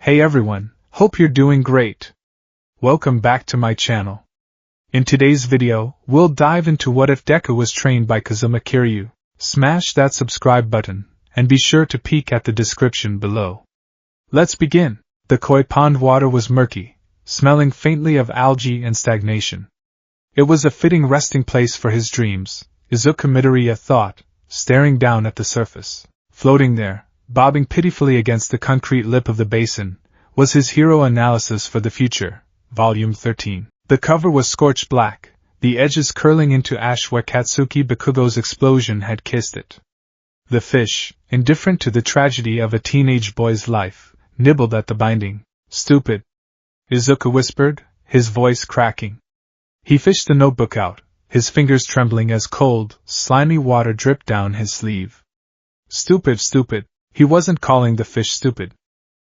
Hey everyone, hope you're doing great. Welcome back to my channel. In today's video, we'll dive into what if Deku was trained by Kazuma Kiryu. Smash that subscribe button, and be sure to peek at the description below. Let's begin. The koi pond water was murky, smelling faintly of algae and stagnation. It was a fitting resting place for his dreams, Izuku Midoriya thought, staring down at the surface. Floating there, bobbing pitifully against the concrete lip of the basin, was his hero analysis for the future, Volume 13. The cover was scorched black, the edges curling into ash where Katsuki Bakugo's explosion had kissed it. The fish, indifferent to the tragedy of a teenage boy's life, nibbled at the binding. Stupid, Izuku whispered, his voice cracking. He fished the notebook out, his fingers trembling as cold, slimy water dripped down his sleeve. Stupid. He wasn't calling the fish stupid.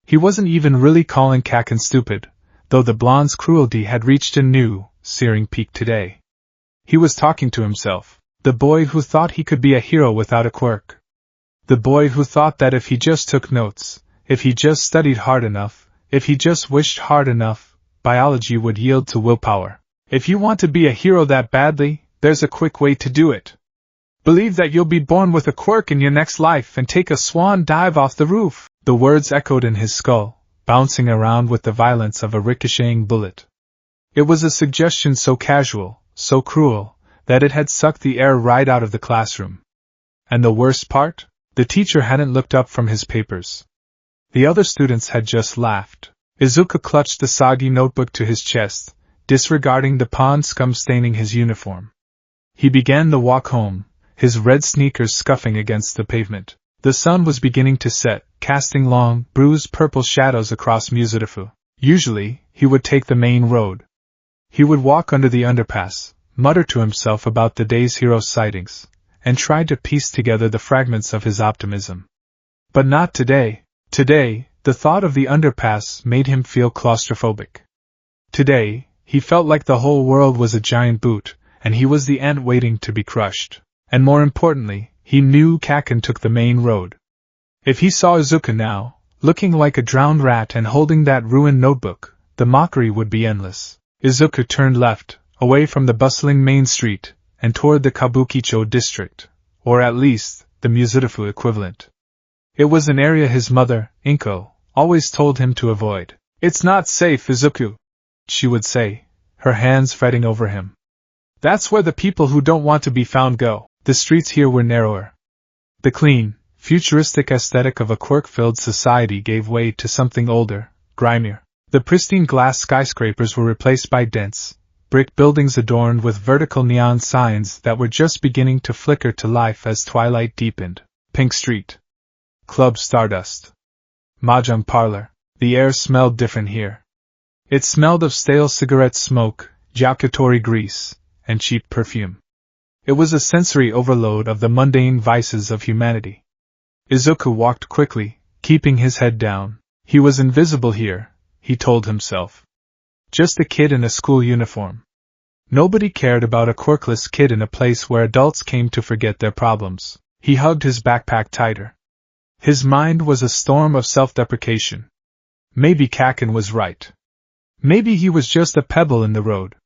He wasn't even really calling Kaken stupid, though the blonde's cruelty had reached a new, searing peak today. He was talking to himself, the boy who thought he could be a hero without a quirk. The boy who thought that if he just took notes, if he just studied hard enough, if he just wished hard enough, biology would yield to willpower. If you want to be a hero that badly, there's a quick way to do it. Believe that you'll be born with a quirk in your next life and take a swan dive off the roof. The words echoed in his skull, bouncing around with the violence of a ricocheting bullet. It was a suggestion so casual, so cruel, that it had sucked the air right out of the classroom. And the worst part? The teacher hadn't looked up from his papers. The other students had just laughed. Izuku clutched the soggy notebook to his chest, disregarding the pond scum staining his uniform. He began the walk home, his red sneakers scuffing against the pavement. The sun was beginning to set, casting long, bruised purple shadows across Musudafu. Usually, he would take the main road. He would walk under the underpass, mutter to himself about the day's hero sightings, and try to piece together the fragments of his optimism. But not today. Today, the thought of the underpass made him feel claustrophobic. Today, he felt like the whole world was a giant boot, and he was the ant waiting to be crushed. And more importantly, he knew Kaken took the main road. If he saw Izuku now, looking like a drowned rat and holding that ruined notebook, the mockery would be endless. Izuku turned left, away from the bustling main street, and toward the Kabukicho district, or at least, the Musudafu equivalent. It was an area his mother, Inko, always told him to avoid. "It's not safe, Izuku," she would say, her hands fretting over him. "That's where the people who don't want to be found go." The streets here were narrower. The clean, futuristic aesthetic of a quirk-filled society gave way to something older, grimier. The pristine glass skyscrapers were replaced by dense, brick buildings adorned with vertical neon signs that were just beginning to flicker to life as twilight deepened. Pink Street. Club Stardust. Mahjong Parlor. The air smelled different here. It smelled of stale cigarette smoke, yakitori grease, and cheap perfume. It was a sensory overload of the mundane vices of humanity. Izuku walked quickly, keeping his head down. He was invisible here, he told himself. Just a kid in a school uniform. Nobody cared about a quirkless kid in a place where adults came to forget their problems. He hugged his backpack tighter. His mind was a storm of self-deprecation. Maybe Kaken was right. Maybe he was just a pebble in the road.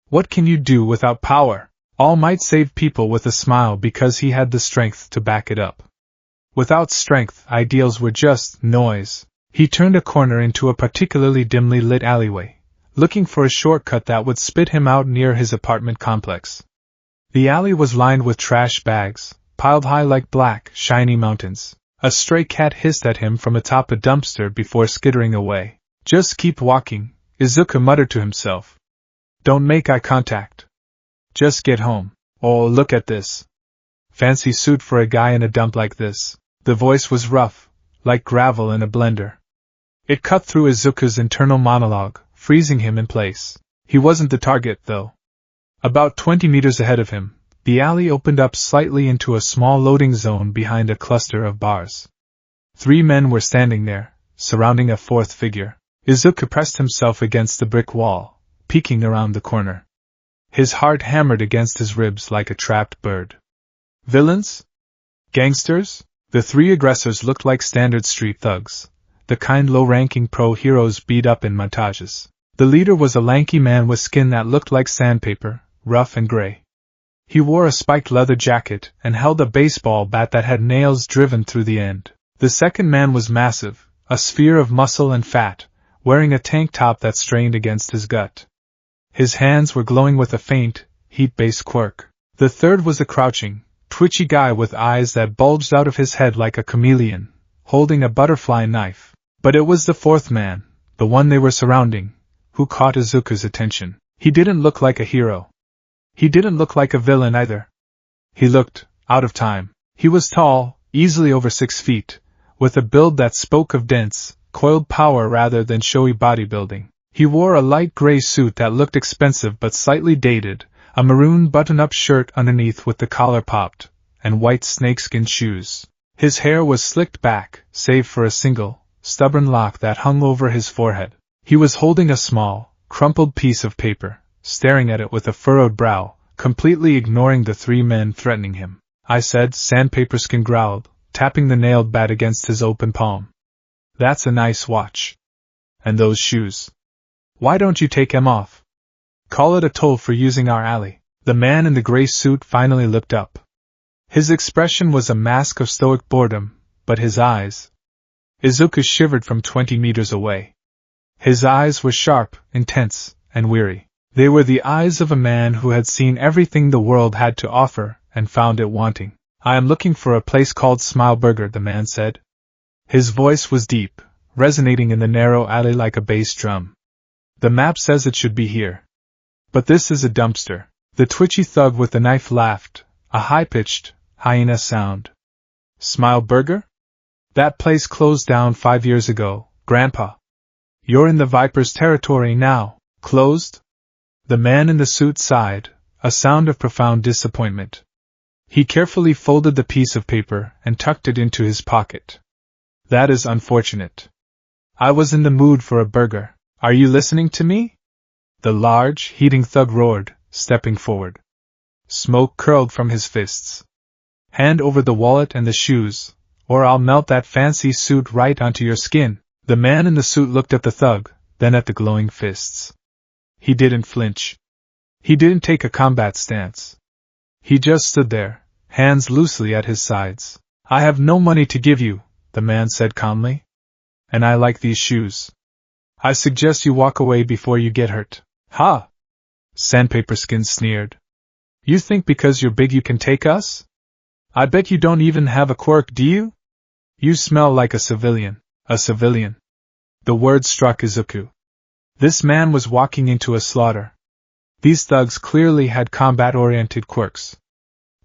What can you do without power? All might save people with a smile because he had the strength to back it up. Without strength, ideals were just noise. He turned a corner into a particularly dimly lit alleyway, looking for a shortcut that would spit him out near his apartment complex. The alley was lined with trash bags, piled high like black, shiny mountains. A stray cat hissed at him from atop a dumpster before skittering away. "Just keep walking," Izuku muttered to himself. "Don't make eye contact. Just get home. Oh, look at this. Fancy suit for a guy in a dump like this." The voice was rough, like gravel in a blender. It cut through Izuku's internal monologue, freezing him in place. He wasn't the target, though. About 20 meters ahead of him, the alley opened up slightly into a small loading zone behind a cluster of bars. 3 men were standing there, surrounding a 4th figure. Izuku pressed himself against the brick wall, peeking around the corner. His heart hammered against his ribs like a trapped bird. Villains? Gangsters? The 3 aggressors looked like standard street thugs, the kind low-ranking pro-heroes beat up in montages. The leader was a lanky man with skin that looked like sandpaper, rough and gray. He wore a spiked leather jacket and held a baseball bat that had nails driven through the end. The second man was massive, a sphere of muscle and fat, wearing a tank top that strained against his gut. His hands were glowing with a faint, heat-based quirk. The third was a crouching, twitchy guy with eyes that bulged out of his head like a chameleon, holding a butterfly knife. But it was the fourth man, the one they were surrounding, who caught Izuku's attention. He didn't look like a hero. He didn't look like a villain either. He looked out of time. He was tall, easily over 6 feet, with a build that spoke of dense, coiled power rather than showy bodybuilding. He wore a light gray suit that looked expensive but slightly dated, a maroon button-up shirt underneath with the collar popped, and white snakeskin shoes. His hair was slicked back, save for a single, stubborn lock that hung over his forehead. He was holding a small, crumpled piece of paper, staring at it with a furrowed brow, completely ignoring the 3 men threatening him. I said, Sandpaperskin growled, tapping the nailed bat against his open palm. That's a nice watch. And those shoes. Why don't you take 'em off? Call it a toll for using our alley. The man in the gray suit finally looked up. His expression was a mask of stoic boredom, but his eyes... Izuku shivered from 20 meters away. His eyes were sharp, intense, and weary. They were the eyes of a man who had seen everything the world had to offer, and found it wanting. I am looking for a place called Smile Burger, the man said. His voice was deep, resonating in the narrow alley like a bass drum. The map says it should be here. But this is a dumpster. The twitchy thug with the knife laughed, a high-pitched, hyena sound. Smile Burger? That place closed down 5 years ago, Grandpa. You're in the Viper's territory now. Closed? The man in the suit sighed, a sound of profound disappointment. He carefully folded the piece of paper and tucked it into his pocket. That is unfortunate. I was in the mood for a burger. Are you listening to me? The large, heating thug roared, stepping forward. Smoke curled from his fists. Hand over the wallet and the shoes, or I'll melt that fancy suit right onto your skin. The man in the suit looked at the thug, then at the glowing fists. He didn't flinch. He didn't take a combat stance. He just stood there, hands loosely at his sides. I have no money to give you, the man said calmly. And I like these shoes. I suggest you walk away before you get hurt. Ha! Sandpaperskin sneered. You think because you're big you can take us? I bet you don't even have a quirk, do you? You smell like a civilian. A civilian. The word struck Izuku. This man was walking into a slaughter. These thugs clearly had combat-oriented quirks.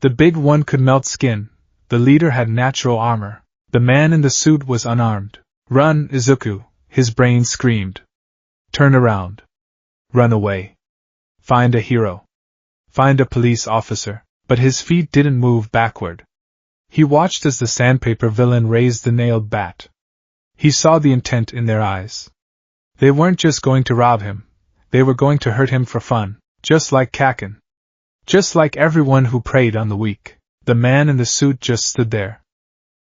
The big one could melt skin. The leader had natural armor. The man in the suit was unarmed. Run, Izuku, his brain screamed. Turn around. Run away. Find a hero. Find a police officer. But his feet didn't move backward. He watched as the sandpaper villain raised the nailed bat. He saw the intent in their eyes. They weren't just going to rob him, they were going to hurt him for fun, just like Kaken. Just like everyone who preyed on the weak. The man in the suit just stood there.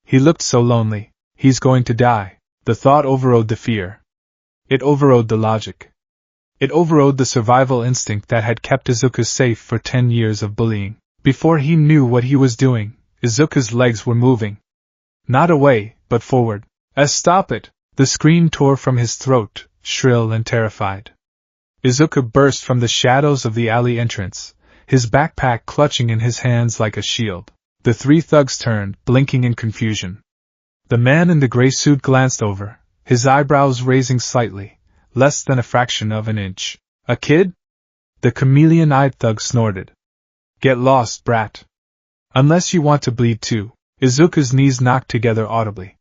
He looked so lonely. He's going to die. The thought overrode the fear. It overrode the logic. It overrode the survival instinct that had kept Izuku safe for 10 years of bullying. Before he knew what he was doing, Izuku's legs were moving. Not away, but forward. Stop it! The scream tore from his throat, shrill and terrified. Izuku burst from the shadows of the alley entrance, his backpack clutching in his hands like a shield. The 3 thugs turned, blinking in confusion. The man in the gray suit glanced over, his eyebrows raising slightly, less than a fraction of an inch. A kid? The chameleon-eyed thug snorted. Get lost, brat. Unless you want to bleed too. Izuku's knees knocked together audibly.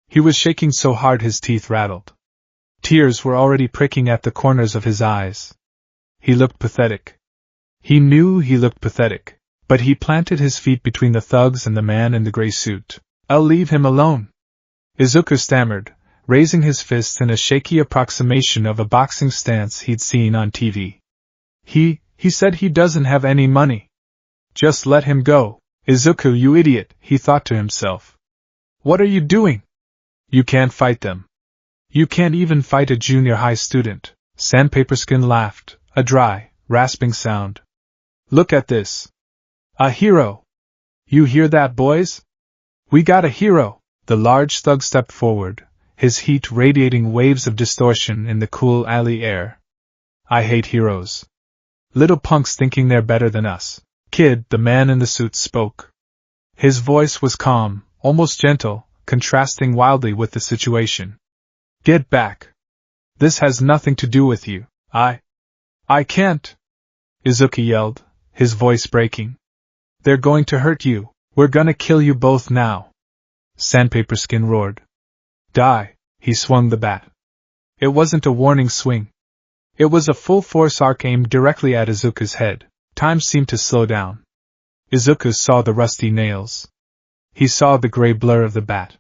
He was shaking so hard his teeth rattled. Tears were already pricking at the corners of his eyes. He looked pathetic. He knew he looked pathetic, but he planted his feet between the thugs and the man in the gray suit. I'll leave him alone. Izuku stammered, raising his fists in a shaky approximation of a boxing stance he'd seen on TV. He said he doesn't have any money. Just let him go. Izuku, you idiot, he thought to himself. What are you doing? You can't fight them. You can't even fight a junior high student. Sandpaperskin laughed, a dry, rasping sound. Look at this. A hero. You hear that, boys? We got a hero. The large thug stepped forward, his heat radiating waves of distortion in the cool alley air. I hate heroes. Little punks thinking they're better than us. Kid, the man in the suit, spoke. His voice was calm, almost gentle, contrasting wildly with the situation. Get back. This has nothing to do with you. I can't. Izuku yelled, his voice breaking. They're going to hurt you. We're gonna kill you both now. Sandpaperskin roared. Die. He swung the bat. It wasn't a warning swing. It was a full-force arc aimed directly at Izuku's head. Time seemed to slow down. Izuku saw the rusty nails. He saw the gray blur of the bat.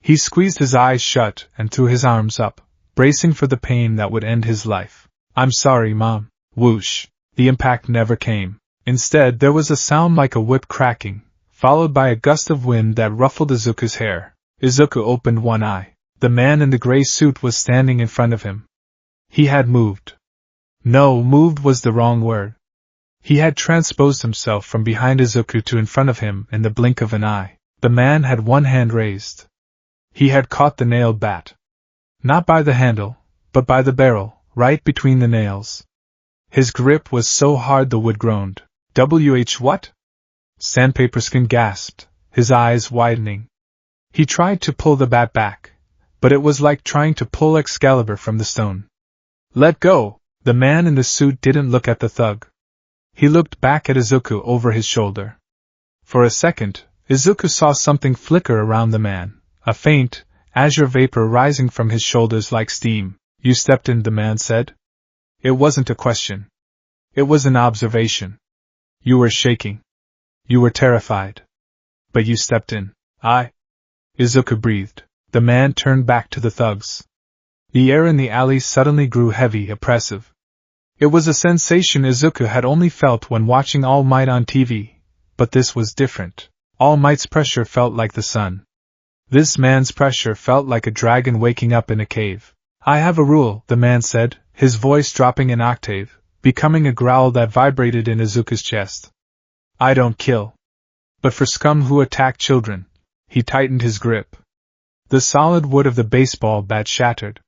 He squeezed his eyes shut and threw his arms up, bracing for the pain that would end his life. I'm sorry, Mom. Whoosh. The impact never came. Instead, there was a sound like a whip cracking, followed by a gust of wind that ruffled Izuku's hair. Izuku opened one eye. The man in the gray suit was standing in front of him. He had moved. No, moved was the wrong word. He had transposed himself from behind Izuku to in front of him in the blink of an eye. The man had one hand raised. He had caught the nailed bat. Not by the handle, but by the barrel, right between the nails. His grip was so hard the wood groaned. What? Sandpaperskin gasped, his eyes widening. He tried to pull the bat back, but it was like trying to pull Excalibur from the stone. Let go! The man in the suit didn't look at the thug. He looked back at Izuku over his shoulder. For a second, Izuku saw something flicker around the man, a faint, azure vapor rising from his shoulders like steam. You stepped in, the man said. It wasn't a question. It was an observation. You were shaking. You were terrified. But you stepped in. Izuku breathed. The man turned back to the thugs. The air in the alley suddenly grew heavy, oppressive. It was a sensation Izuku had only felt when watching All Might on TV, but this was different. All Might's pressure felt like the sun. This man's pressure felt like a dragon waking up in a cave. I have a rule, the man said, his voice dropping an octave, becoming a growl that vibrated in Izuku's chest. I don't kill. But for scum who attack children. He tightened his grip. The solid wood of the baseball bat shattered.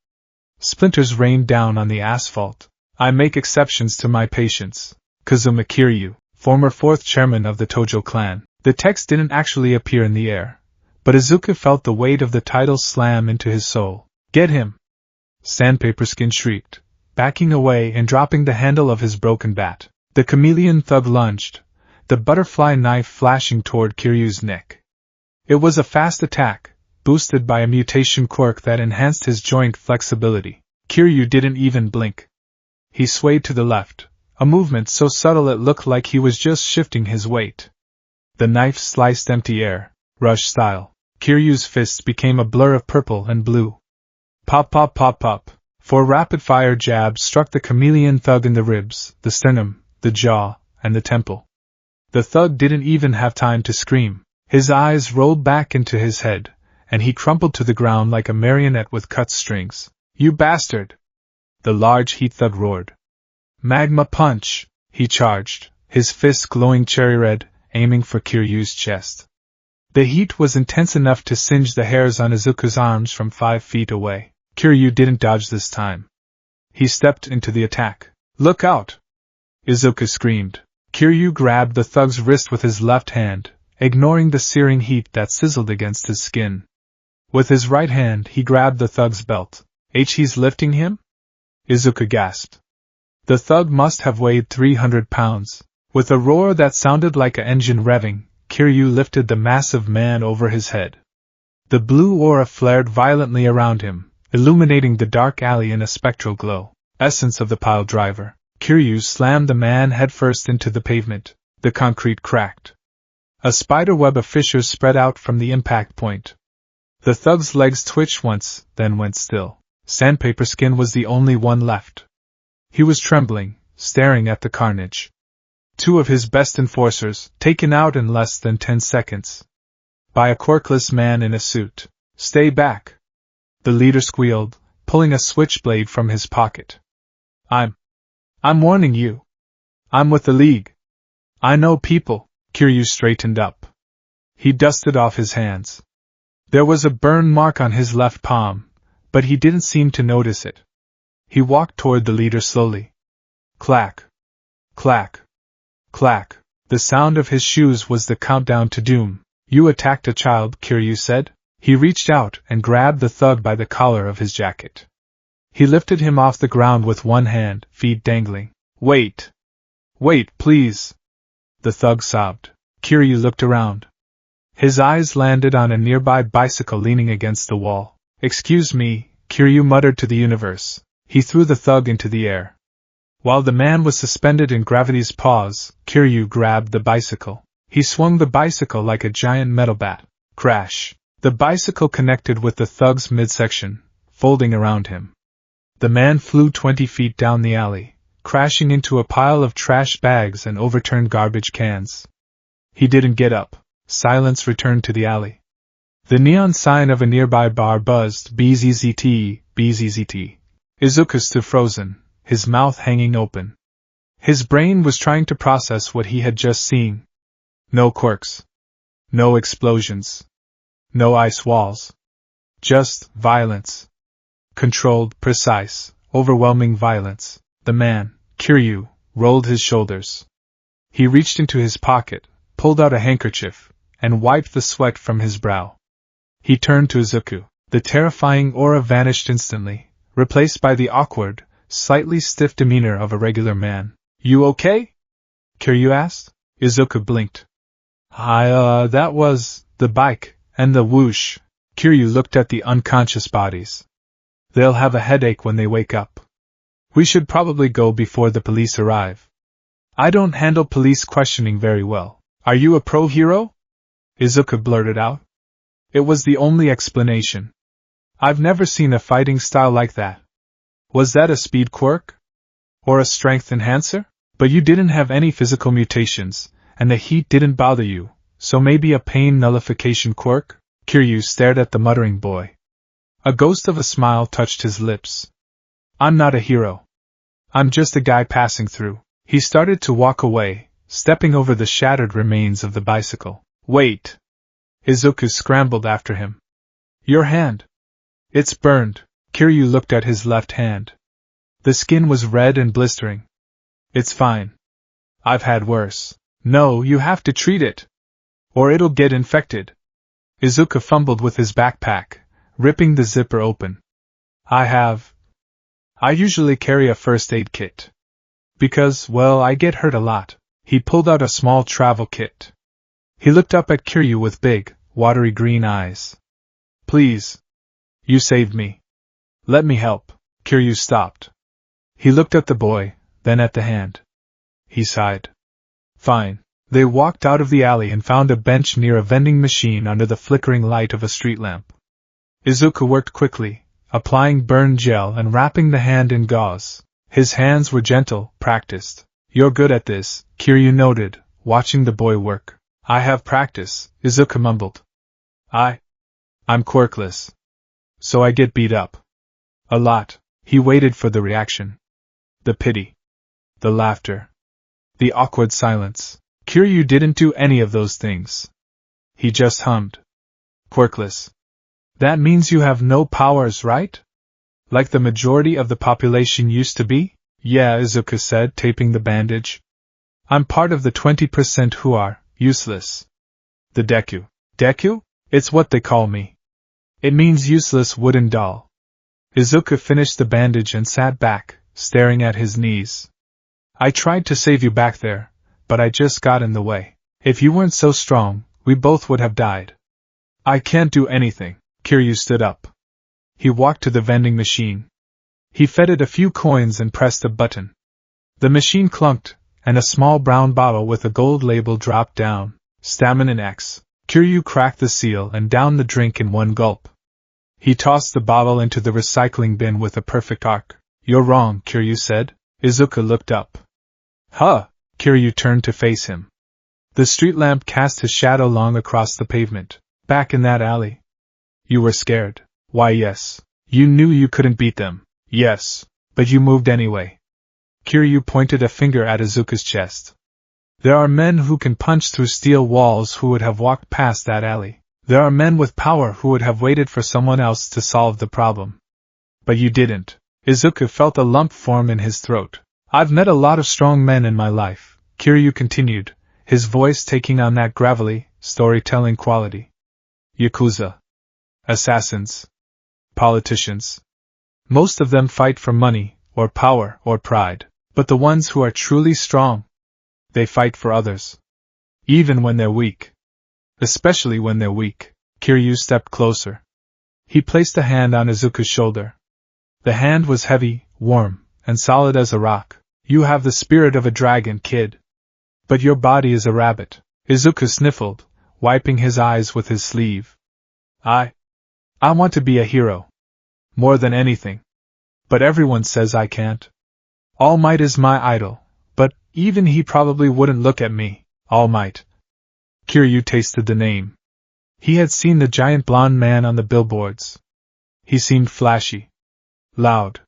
Splinters rained down on the asphalt. I make exceptions to my patients. Kazuma Kiryu, former 4th chairman of the Tojo clan. The text didn't actually appear in the air, but Izuku felt the weight of the title slam into his soul. Get him! Sandpaperskin shrieked, backing away and dropping the handle of his broken bat. The chameleon thug lunged, the butterfly knife flashing toward Kiryu's neck. It was a fast attack, boosted by a mutation quirk that enhanced his joint flexibility. Kiryu didn't even blink. He swayed to the left, a movement so subtle it looked like he was just shifting his weight. The knife sliced empty air, rush style. Kiryu's fists became a blur of purple and blue. Pop pop pop pop. 4 rapid-fire jabs struck the chameleon thug in the ribs, the sternum, the jaw, and the temple. The thug didn't even have time to scream. His eyes rolled back into his head, and he crumpled to the ground like a marionette with cut strings. You bastard! The large heat thug roared. Magma punch! He charged, his fists glowing cherry red, aiming for Kiryu's chest. The heat was intense enough to singe the hairs on Izuku's arms from 5 feet away. Kiryu didn't dodge this time. He stepped into the attack. Look out! Izuku screamed. Kiryu grabbed the thug's wrist with his left hand, ignoring the searing heat that sizzled against his skin. With his right hand he grabbed the thug's belt. He's lifting him? Izuku gasped. The thug must have weighed 300 pounds. With a roar that sounded like an engine revving, Kiryu lifted the massive man over his head. The blue aura flared violently around him, illuminating the dark alley in a spectral glow. Essence of the pile driver. Kiryu slammed the man headfirst into the pavement. The concrete cracked. A spider web of fissures spread out from the impact point. The thug's legs twitched once, then went still. Sandpaperskin was the only one left. He was trembling, staring at the carnage. 2 of his best enforcers, taken out in less than 10 seconds. By a quirkless man in a suit. Stay back! The leader squealed, pulling a switchblade from his pocket. I'm warning you. I'm with the League. I know people. Kiryu straightened up. He dusted off his hands. There was a burn mark on his left palm, but he didn't seem to notice it. He walked toward the leader slowly. Clack. Clack. Clack. The sound of his shoes was the countdown to doom. You attacked a child, Kiryu said. He reached out and grabbed the thug by the collar of his jacket. He lifted him off the ground with one hand, feet dangling. Wait. Wait, please. The thug sobbed. Kiryu looked around. His eyes landed on a nearby bicycle leaning against the wall. Excuse me, Kiryu muttered to the universe. He threw the thug into the air. While the man was suspended in gravity's paws, Kiryu grabbed the bicycle. He swung the bicycle like a giant metal bat. Crash. The bicycle connected with the thug's midsection, folding around him. The man flew 20 feet down the alley, crashing into a pile of trash bags and overturned garbage cans. He didn't get up. Silence returned to the alley. The neon sign of a nearby bar buzzed, BZZT, BZZT. Izuku stood frozen, his mouth hanging open. His brain was trying to process what he had just seen. No quirks. No explosions. No ice walls. Just violence. Controlled, precise, overwhelming violence. The man, Kiryu, rolled his shoulders. He reached into his pocket, pulled out a handkerchief, and wiped the sweat from his brow. He turned to Izuku. The terrifying aura vanished instantly, replaced by the awkward, slightly stiff demeanor of a regular man. You okay? Kiryu asked. Izuku blinked. That was the bike, and the whoosh. Kiryu looked at the unconscious bodies. They'll have a headache when they wake up. We should probably go before the police arrive. I don't handle police questioning very well. Are you a pro hero? Izuku blurted out. It was the only explanation. I've never seen a fighting style like that. Was that a speed quirk? Or a strength enhancer? But you didn't have any physical mutations, and the heat didn't bother you, so maybe a pain nullification quirk? Kiryu stared at the muttering boy. A ghost of a smile touched his lips. I'm not a hero. I'm just a guy passing through. He started to walk away, stepping over the shattered remains of the bicycle. Wait! Izuku scrambled after him. Your hand. It's burned. Kiryu looked at his left hand. The skin was red and blistering. It's fine. I've had worse. No, you have to treat it. Or it'll get infected. Izuku fumbled with his backpack, ripping the zipper open. I usually carry a first aid kit. Because, well, I get hurt a lot. He pulled out a small travel kit. He looked up at Kiryu with big, watery green eyes. Please. You saved me. Let me help. Kiryu stopped. He looked at the boy, then at the hand. He sighed. Fine. They walked out of the alley and found a bench near a vending machine under the flickering light of a street lamp. Izuku worked quickly, applying burn gel and wrapping the hand in gauze. His hands were gentle, practiced. You're good at this, Kiryu noted, watching the boy work. I have practice, Izuku mumbled. I'm quirkless. So I get beat up. A lot. He waited for the reaction. The pity. The laughter. The awkward silence. Kiryu didn't do any of those things. He just hummed. Quirkless. That means you have no powers, right? Like the majority of the population used to be? Yeah, Izuku said, taping the bandage. I'm part of the 20% who are useless. The Deku. Deku? It's what they call me. It means useless wooden doll. Izuku finished the bandage and sat back, staring at his knees. I tried to save you back there, but I just got in the way. If you weren't so strong, we both would have died. I can't do anything. Kiryu stood up. He walked to the vending machine. He fed it a few coins and pressed a button. The machine clunked, and a small brown bottle with a gold label dropped down. Stamina X. Kiryu cracked the seal and downed the drink in one gulp. He tossed the bottle into the recycling bin with a perfect arc. You're wrong, Kiryu said. Izuku looked up. Huh! Kiryu turned to face him. The street lamp cast his shadow long across the pavement. Back in that alley. You were scared. Why yes. You knew you couldn't beat them. Yes, but you moved anyway. Kiryu pointed a finger at Izuku's chest. There are men who can punch through steel walls who would have walked past that alley. There are men with power who would have waited for someone else to solve the problem. But you didn't. Izuku felt a lump form in his throat. I've met a lot of strong men in my life, Kiryu continued, his voice taking on that gravelly, storytelling quality. Yakuza. Assassins. Politicians. Most of them fight for money, or power, or pride. But the ones who are truly strong, they fight for others. Even when they're weak. Especially when they're weak. Kiryu stepped closer. He placed a hand on Izuku's shoulder. The hand was heavy, warm, and solid as a rock. You have the spirit of a dragon, kid. But your body is a rabbit. Izuku sniffled, wiping his eyes with his sleeve. I want to be a hero. More than anything. But everyone says I can't. All Might is my idol, but even he probably wouldn't look at me. All Might. Kiryu tasted the name. He had seen the giant blonde man on the billboards. He seemed flashy. Loud.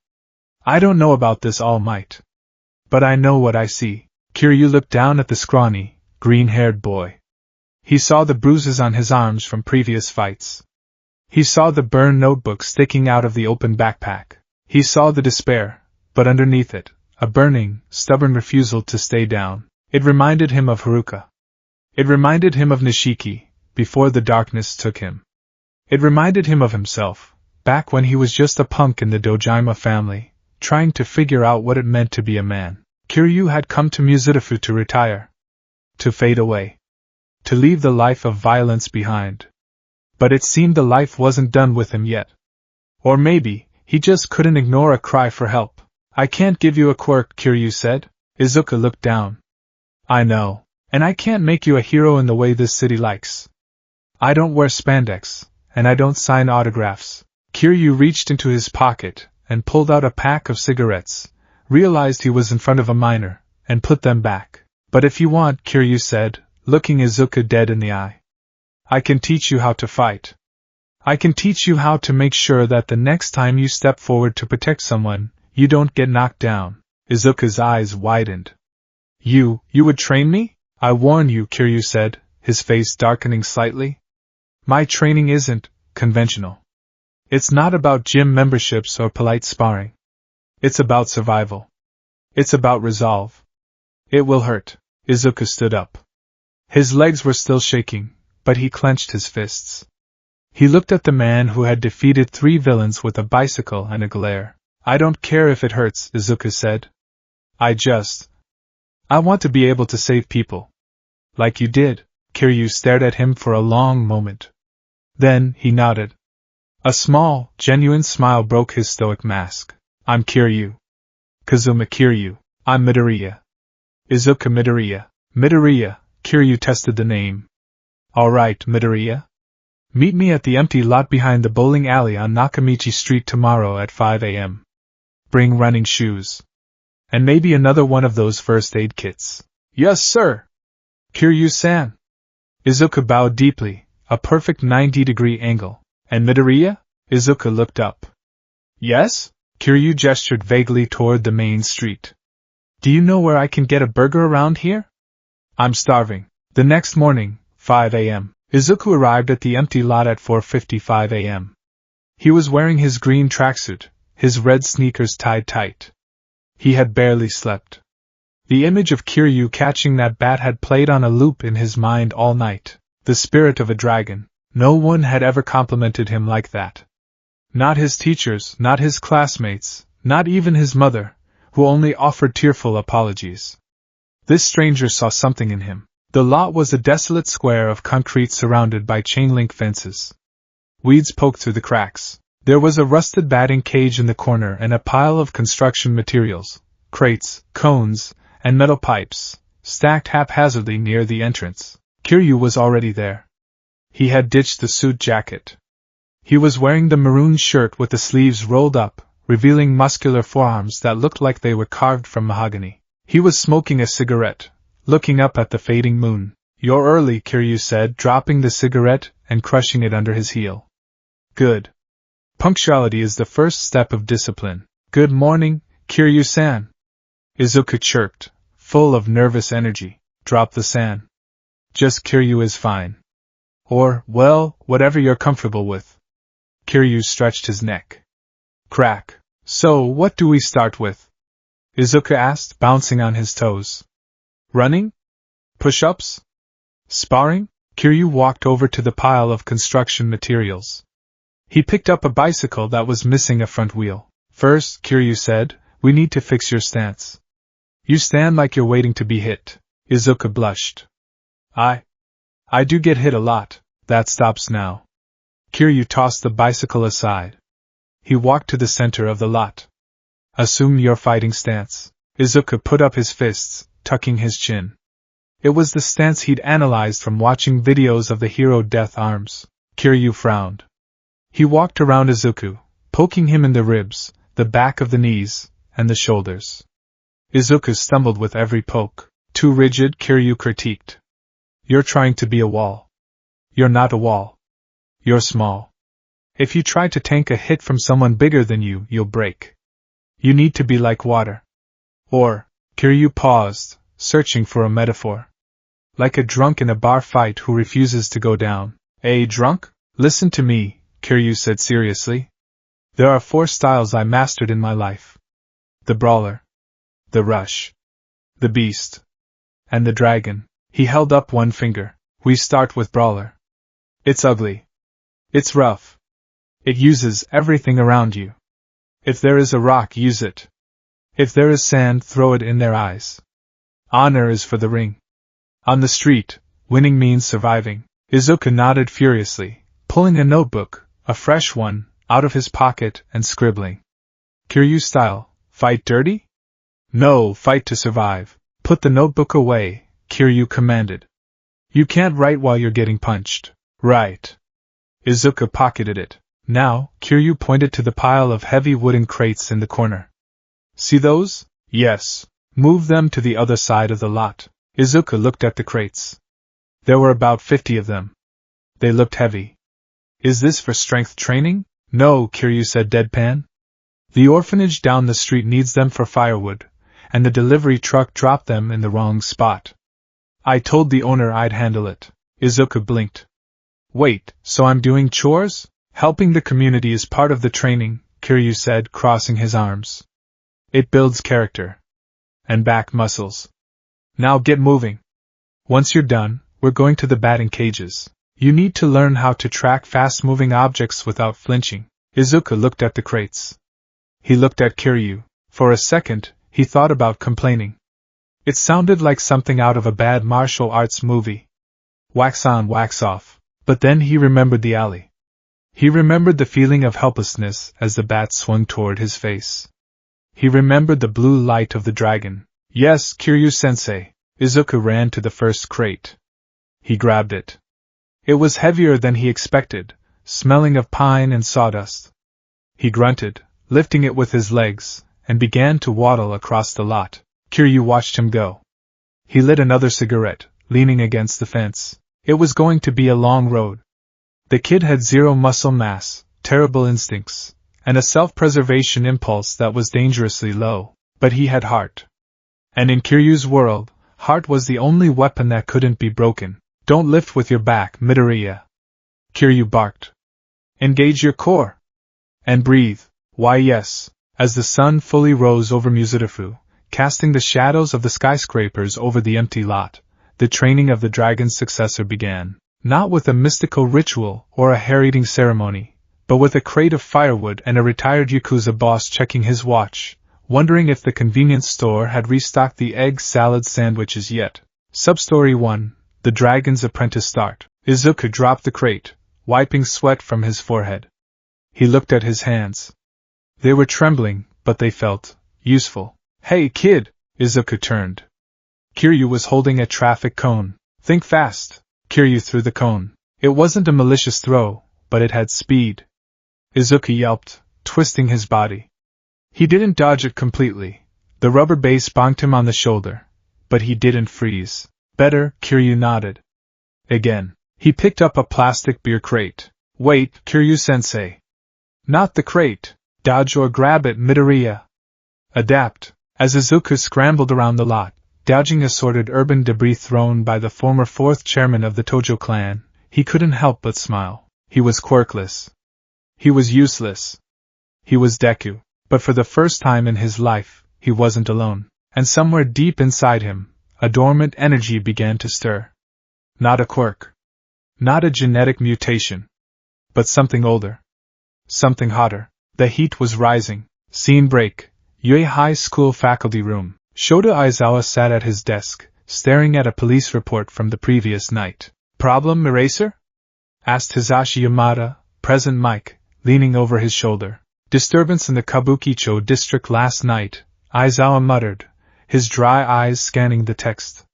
I don't know about this All Might. But I know what I see. Kiryu looked down at the scrawny, green-haired boy. He saw the bruises on his arms from previous fights. He saw the burned notebook sticking out of the open backpack. He saw the despair, but underneath it, a burning, stubborn refusal to stay down. It reminded him of Haruka. It reminded him of Nishiki, before the darkness took him. It reminded him of himself, back when he was just a punk in the Dojima family, trying to figure out what it meant to be a man. Kiryu had come to Muzutafu to retire. To fade away. To leave the life of violence behind. But it seemed the life wasn't done with him yet. Or maybe, he just couldn't ignore a cry for help. I can't give you a quirk, Kiryu said. Izuku looked down. I know. And I can't make you a hero in the way this city likes. I don't wear spandex, and I don't sign autographs. Kiryu reached into his pocket and pulled out a pack of cigarettes, realized he was in front of a minor, and put them back. But if you want, Kiryu said, looking Izuku dead in the eye. I can teach you how to fight. I can teach you how to make sure that the next time you step forward to protect someone, you don't get knocked down. Izuku's eyes widened. You would train me? I warn you, Kiryu said, his face darkening slightly. My training isn't conventional. It's not about gym memberships or polite sparring. It's about survival. It's about resolve. It will hurt. Izuku stood up. His legs were still shaking, but he clenched his fists. He looked at the man who had defeated 3 villains with a bicycle and a glare. I don't care if it hurts, Izuku said. I want to be able to save people. Like you did. Kiryu stared at him for a long moment. Then, he nodded. A small, genuine smile broke his stoic mask. I'm Kiryu. Kazuma Kiryu. I'm Midoriya. Izuku Midoriya. Midoriya, Kiryu tested the name. Alright, Midoriya. Meet me at the empty lot behind the bowling alley on Nakamichi Street tomorrow at 5 a.m. Bring running shoes. And maybe another one of those first aid kits. Yes, sir. Kiryu-san. Izuku bowed deeply, a perfect 90-degree angle. And Midoriya? Izuku looked up. Yes? Kiryu gestured vaguely toward the main street. Do you know where I can get a burger around here? I'm starving. The next morning, 5 a.m., Izuku arrived at the empty lot at 4:55 a.m. He was wearing his green tracksuit, his red sneakers tied tight. He had barely slept. The image of Kiryu catching that bat had played on a loop in his mind all night. The spirit of a dragon. No one had ever complimented him like that. Not his teachers, not his classmates, not even his mother, who only offered tearful apologies. This stranger saw something in him. The lot was a desolate square of concrete surrounded by chain-link fences. Weeds poked through the cracks. There was a rusted batting cage in the corner and a pile of construction materials, crates, cones, and metal pipes, stacked haphazardly near the entrance. Kiryu was already there. He had ditched the suit jacket. He was wearing the maroon shirt with the sleeves rolled up, revealing muscular forearms that looked like they were carved from mahogany. He was smoking a cigarette, looking up at the fading moon. You're early, Kiryu said, dropping the cigarette and crushing it under his heel. Good. Punctuality is the first step of discipline. Good morning, Kiryu-san. Izuku chirped, full of nervous energy. Drop the san. Just Kiryu is fine. Or, well, whatever you're comfortable with. Kiryu stretched his neck. Crack. So, what do we start with? Izuku asked, bouncing on his toes. Running? Push-ups? Sparring? Kiryu walked over to the pile of construction materials. He picked up a bicycle that was missing a front wheel. First, Kiryu said, we need to fix your stance. You stand like you're waiting to be hit. Izuku blushed. I do get hit a lot. That stops now. Kiryu tossed the bicycle aside. He walked to the center of the lot. Assume your fighting stance. Izuku put up his fists, tucking his chin. It was the stance he'd analyzed from watching videos of the hero Death Arms. Kiryu frowned. He walked around Izuku, poking him in the ribs, the back of the knees, and the shoulders. Izuku stumbled with every poke. Too rigid, Kiryu critiqued. You're trying to be a wall. You're not a wall. You're small. If you try to tank a hit from someone bigger than you, you'll break. You need to be like water. Or, Kiryu paused, searching for a metaphor. Like a drunk in a bar fight who refuses to go down. A drunk? Listen to me, Kiryu said seriously. There are 4 styles I mastered in my life. The brawler. The rush. The beast. And the dragon. He held up one finger. We start with brawler. It's ugly. It's rough. It uses everything around you. If there is a rock, use it. If there is sand, throw it in their eyes. Honor is for the ring. On the street, winning means surviving. Izuku nodded furiously, pulling a notebook, a fresh one, out of his pocket and scribbling. Kiryu style, fight dirty? No, fight to survive. Put the notebook away, Kiryu commanded. You can't write while you're getting punched. Right. Izuku pocketed it. Now, Kiryu pointed to the pile of heavy wooden crates in the corner. See those? Yes. Move them to the other side of the lot. Izuku looked at the crates. There were about 50 of them. They looked heavy. Is this for strength training? No, Kiryu said deadpan. The orphanage down the street needs them for firewood, and the delivery truck dropped them in the wrong spot. I told the owner I'd handle it. Izuku blinked. Wait, so I'm doing chores? Helping the community is part of the training, Kiryu said, crossing his arms. It builds character. And back muscles. Now get moving. Once you're done, we're going to the batting cages. You need to learn how to track fast-moving objects without flinching. Izuku looked at the crates. He looked at Kiryu. For a second, he thought about complaining. It sounded like something out of a bad martial arts movie. Wax on, wax off. But then he remembered the alley. He remembered the feeling of helplessness as the bat swung toward his face. He remembered the blue light of the dragon. Yes, Kiryu-sensei. Izuku ran to the first crate. He grabbed it. It was heavier than he expected, smelling of pine and sawdust. He grunted, lifting it with his legs, and began to waddle across the lot. Kiryu watched him go. He lit another cigarette, leaning against the fence. It was going to be a long road. The kid had zero muscle mass, terrible instincts, and a self-preservation impulse that was dangerously low, but he had heart. And in Kiryu's world, heart was the only weapon that couldn't be broken. Don't lift with your back, Midoriya. Kiryu barked. Engage your core. And breathe. Why yes. As the sun fully rose over Muzurifu, casting the shadows of the skyscrapers over the empty lot, the training of the dragon's successor began. Not with a mystical ritual or a hair-eating ceremony, but with a crate of firewood and a retired Yakuza boss checking his watch, wondering if the convenience store had restocked the egg salad sandwiches yet. Substory 1, The Dragon's Apprentice Start. Izuku dropped the crate, wiping sweat from his forehead. He looked at his hands. They were trembling, but they felt useful. Hey kid! Izuku turned. Kiryu was holding a traffic cone. Think fast! Kiryu threw the cone. It wasn't a malicious throw, but it had speed. Izuku yelped, twisting his body. He didn't dodge it completely. The rubber base bonked him on the shoulder, but he didn't freeze. Better, Kiryu nodded. Again. He picked up a plastic beer crate. Wait, Kiryu-sensei. Not the crate. Dodge or grab it, Midoriya. Adapt. As Izuku scrambled around the lot, dodging assorted urban debris thrown by the former fourth chairman of the Tojo clan, he couldn't help but smile. He was quirkless. He was useless. He was Deku. But for the first time in his life, he wasn't alone. And somewhere deep inside him, a dormant energy began to stir. Not a quirk. Not a genetic mutation. But something older. Something hotter. The heat was rising. Scene break. Yue High School faculty room. Shota Aizawa sat at his desk, staring at a police report from the previous night. Problem, Eraser? Asked Hisashi Yamada, present Mike, leaning over his shoulder. Disturbance in the Kabukicho district last night, Aizawa muttered, his dry eyes scanning the text.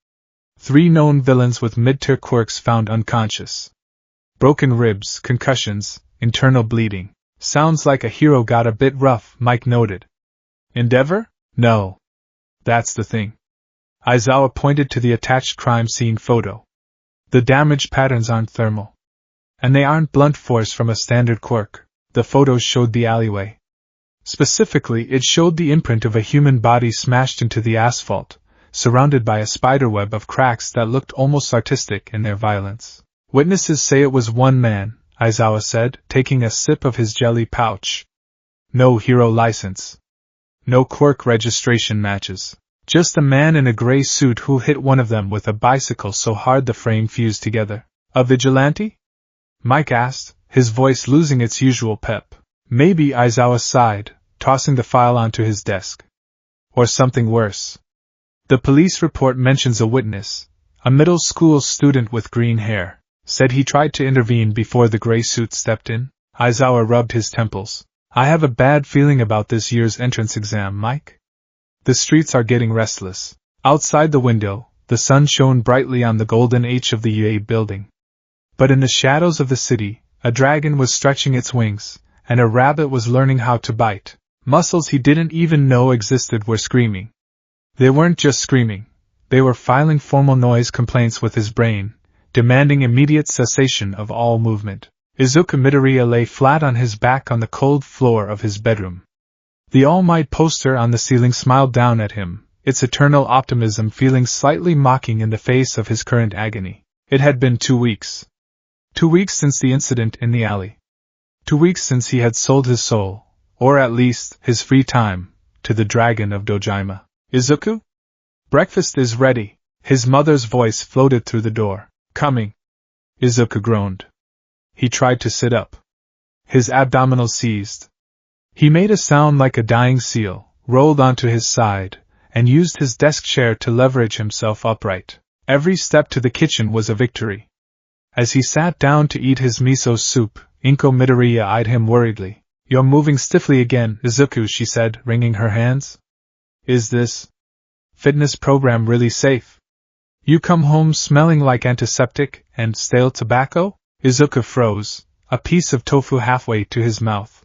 3 known villains with mid-tier quirks found unconscious. Broken ribs, concussions, internal bleeding. Sounds like a hero got a bit rough, Mike noted. Endeavor? No. That's the thing. Aizawa pointed to the attached crime scene photo. The damage patterns aren't thermal. And they aren't blunt force from a standard quirk. The photos showed the alleyway. Specifically, it showed the imprint of a human body smashed into the asphalt, surrounded by a spiderweb of cracks that looked almost artistic in their violence. Witnesses say it was one man, Aizawa said, taking a sip of his jelly pouch. No hero license. No quirk registration matches. Just a man in a gray suit who hit one of them with a bicycle so hard the frame fused together. A vigilante? Mike asked, his voice losing its usual pep. Maybe, Aizawa sighed, tossing the file onto his desk. Or something worse. The police report mentions a witness, a middle school student with green hair, said he tried to intervene before the gray suit stepped in. Aizawa rubbed his temples. I have a bad feeling about this year's entrance exam, Mike. The streets are getting restless. Outside the window, the sun shone brightly on the golden H of the UA building. But in the shadows of the city, a dragon was stretching its wings, and a rabbit was learning how to bite. Muscles he didn't even know existed were screaming. They weren't just screaming, they were filing formal noise complaints with his brain, demanding immediate cessation of all movement. Izuku Midoriya lay flat on his back on the cold floor of his bedroom. The All Might poster on the ceiling smiled down at him, its eternal optimism feeling slightly mocking in the face of his current agony. It had been 2 weeks. 2 weeks since the incident in the alley. 2 weeks since he had sold his soul, or at least his free time, to the dragon of Dojima. Izuku? Breakfast is ready. His mother's voice floated through the door. Coming. Izuku groaned. He tried to sit up. His abdominals seized. He made a sound like a dying seal, rolled onto his side, and used his desk chair to leverage himself upright. Every step to the kitchen was a victory. As he sat down to eat his miso soup, Inko Midoriya eyed him worriedly. You're moving stiffly again, Izuku, she said, wringing her hands. Is this fitness program really safe? You come home smelling like antiseptic and stale tobacco? Izuku froze, a piece of tofu halfway to his mouth.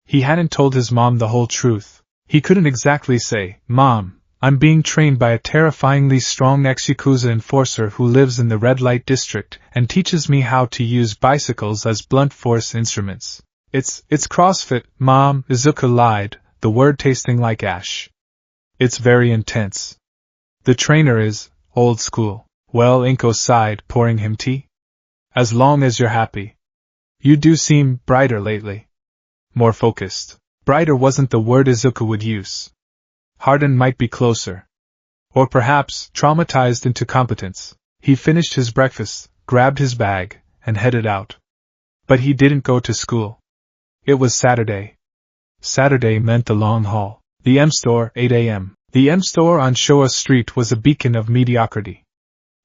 He hadn't told his mom the whole truth. He couldn't exactly say, Mom, I'm being trained by a terrifyingly strong ex-Yakuza enforcer who lives in the red light district and teaches me how to use bicycles as blunt force instruments. It's CrossFit, Mom, Izuku lied, the word tasting like ash. It's very intense. The trainer is old school. Well, Inko sighed, pouring him tea. As long as you're happy. You do seem brighter lately. More focused. Brighter wasn't the word Izuku would use. Hardened might be closer. Or perhaps traumatized into competence. He finished his breakfast, grabbed his bag, and headed out. But he didn't go to school. It was Saturday. Saturday meant the long haul. The M store, 8 a.m. The M store on Showa Street was a beacon of mediocrity.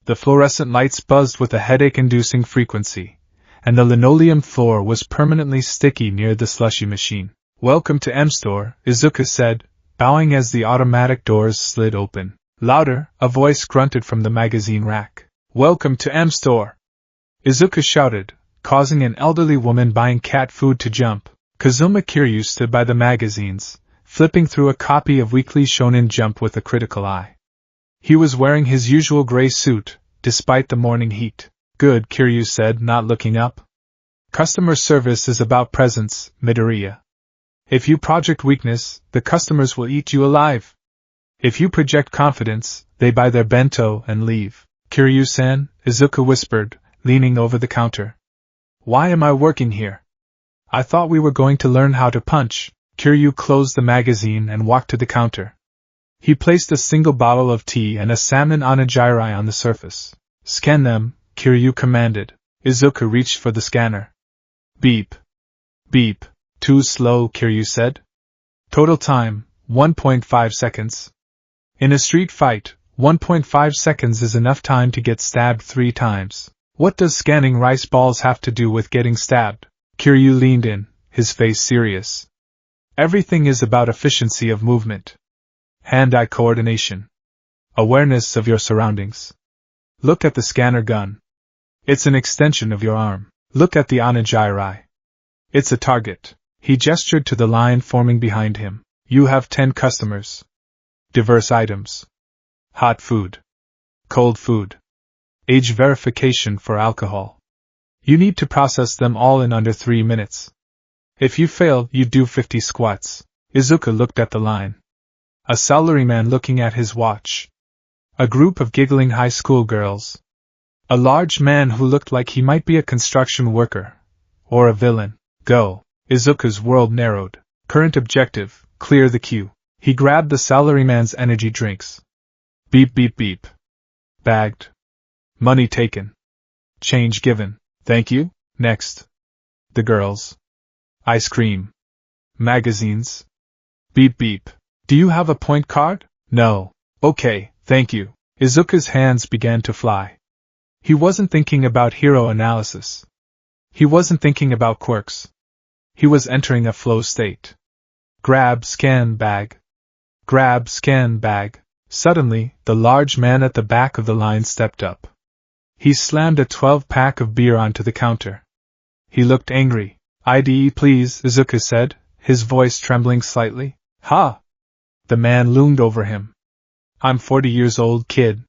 The fluorescent lights buzzed with a headache-inducing frequency, and the linoleum floor was permanently sticky near the slushy machine. Welcome to M store, Izuku said, bowing as the automatic doors slid open. Louder, a voice grunted from the magazine rack. Welcome to M store! Izuku shouted, causing an elderly woman buying cat food to jump. Kazuma Kiryu stood by the magazines, flipping through a copy of Weekly Shonen Jump with a critical eye. He was wearing his usual gray suit, despite the morning heat. Good, Kiryu said, not looking up. Customer service is about presence, Midoriya. If you project weakness, the customers will eat you alive. If you project confidence, they buy their bento and leave. Kiryu-san, Izuku whispered, leaning over the counter. Why am I working here? I thought we were going to learn how to punch. Kiryu closed the magazine and walked to the counter. He placed a single bottle of tea and a salmon onigiri on the surface. Scan them, Kiryu commanded. Izuku reached for the scanner. Beep. Beep. Too slow, Kiryu said. Total time, 1.5 seconds. In a street fight, 1.5 seconds is enough time to get stabbed 3 times. What does scanning rice balls have to do with getting stabbed? Kiryu leaned in, his face serious. Everything is about efficiency of movement. Hand-eye coordination. Awareness of your surroundings. Look at the scanner gun. It's an extension of your arm. Look at the onigiri. It's a target. He gestured to the line forming behind him. You have 10 customers. Diverse items. Hot food. Cold food. Age verification for alcohol. You need to process them all in under 3 minutes. If you fail, you do 50 squats. Izuku looked at the line. A salaryman looking at his watch. A group of giggling high school girls. A large man who looked like he might be a construction worker. Or a villain. Go. Izuku's world narrowed. Current objective, clear the queue. He grabbed the salaryman's energy drinks. Beep beep beep. Bagged. Money taken. Change given. Thank you. Next. The girls. Ice cream. Magazines. Beep beep. Do you have a point card? No. Okay, thank you. Izuku's hands began to fly. He wasn't thinking about hero analysis. He wasn't thinking about quirks. He was entering a flow state. Grab, scan, bag. Grab, scan, bag. Suddenly, the large man at the back of the line stepped up. He slammed a 12-pack of beer onto the counter. He looked angry. ID please, Izuku said, his voice trembling slightly. Ha! The man loomed over him. I'm 40 years old, kid.